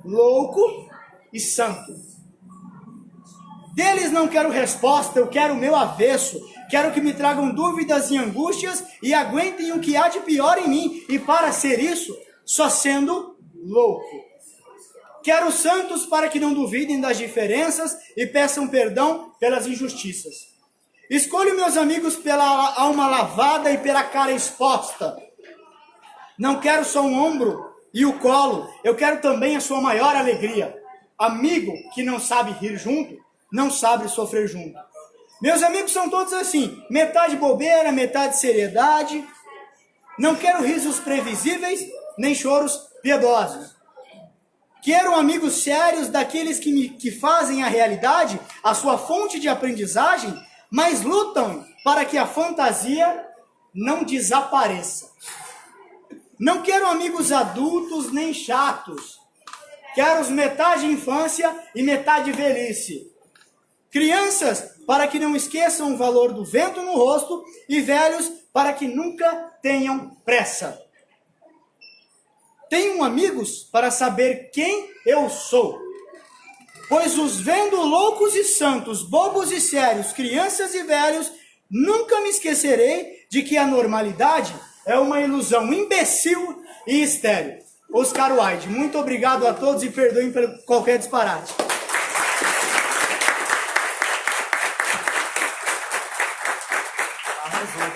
louco e santo. Deles não quero resposta, eu quero o meu avesso. Quero que me tragam dúvidas e angústias e aguentem o que há de pior em mim. E para ser isso, só sendo louco. Quero santos para que não duvidem das diferenças e peçam perdão pelas injustiças. Escolho meus amigos pela alma lavada e pela cara exposta. Não quero só um ombro e o colo, eu quero também a sua maior alegria. Amigo que não sabe rir junto, não sabe sofrer junto. Meus amigos são todos assim, metade bobeira, metade seriedade. Não quero risos previsíveis, nem choros piedosos. Quero amigos sérios, daqueles que fazem a realidade a sua fonte de aprendizagem, mas lutam para que a fantasia não desapareça. Não quero amigos adultos nem chatos. Quero os metade infância e metade velhice. Crianças para que não esqueçam o valor do vento no rosto e velhos para que nunca tenham pressa. Tenho amigos para saber quem eu sou. Pois os vendo loucos e santos, bobos e sérios, crianças e velhos, nunca me esquecerei de que a normalidade é uma ilusão imbecil e estéril. Oscar Wilde, muito obrigado a todos e perdoem por qualquer disparate. Arrasou.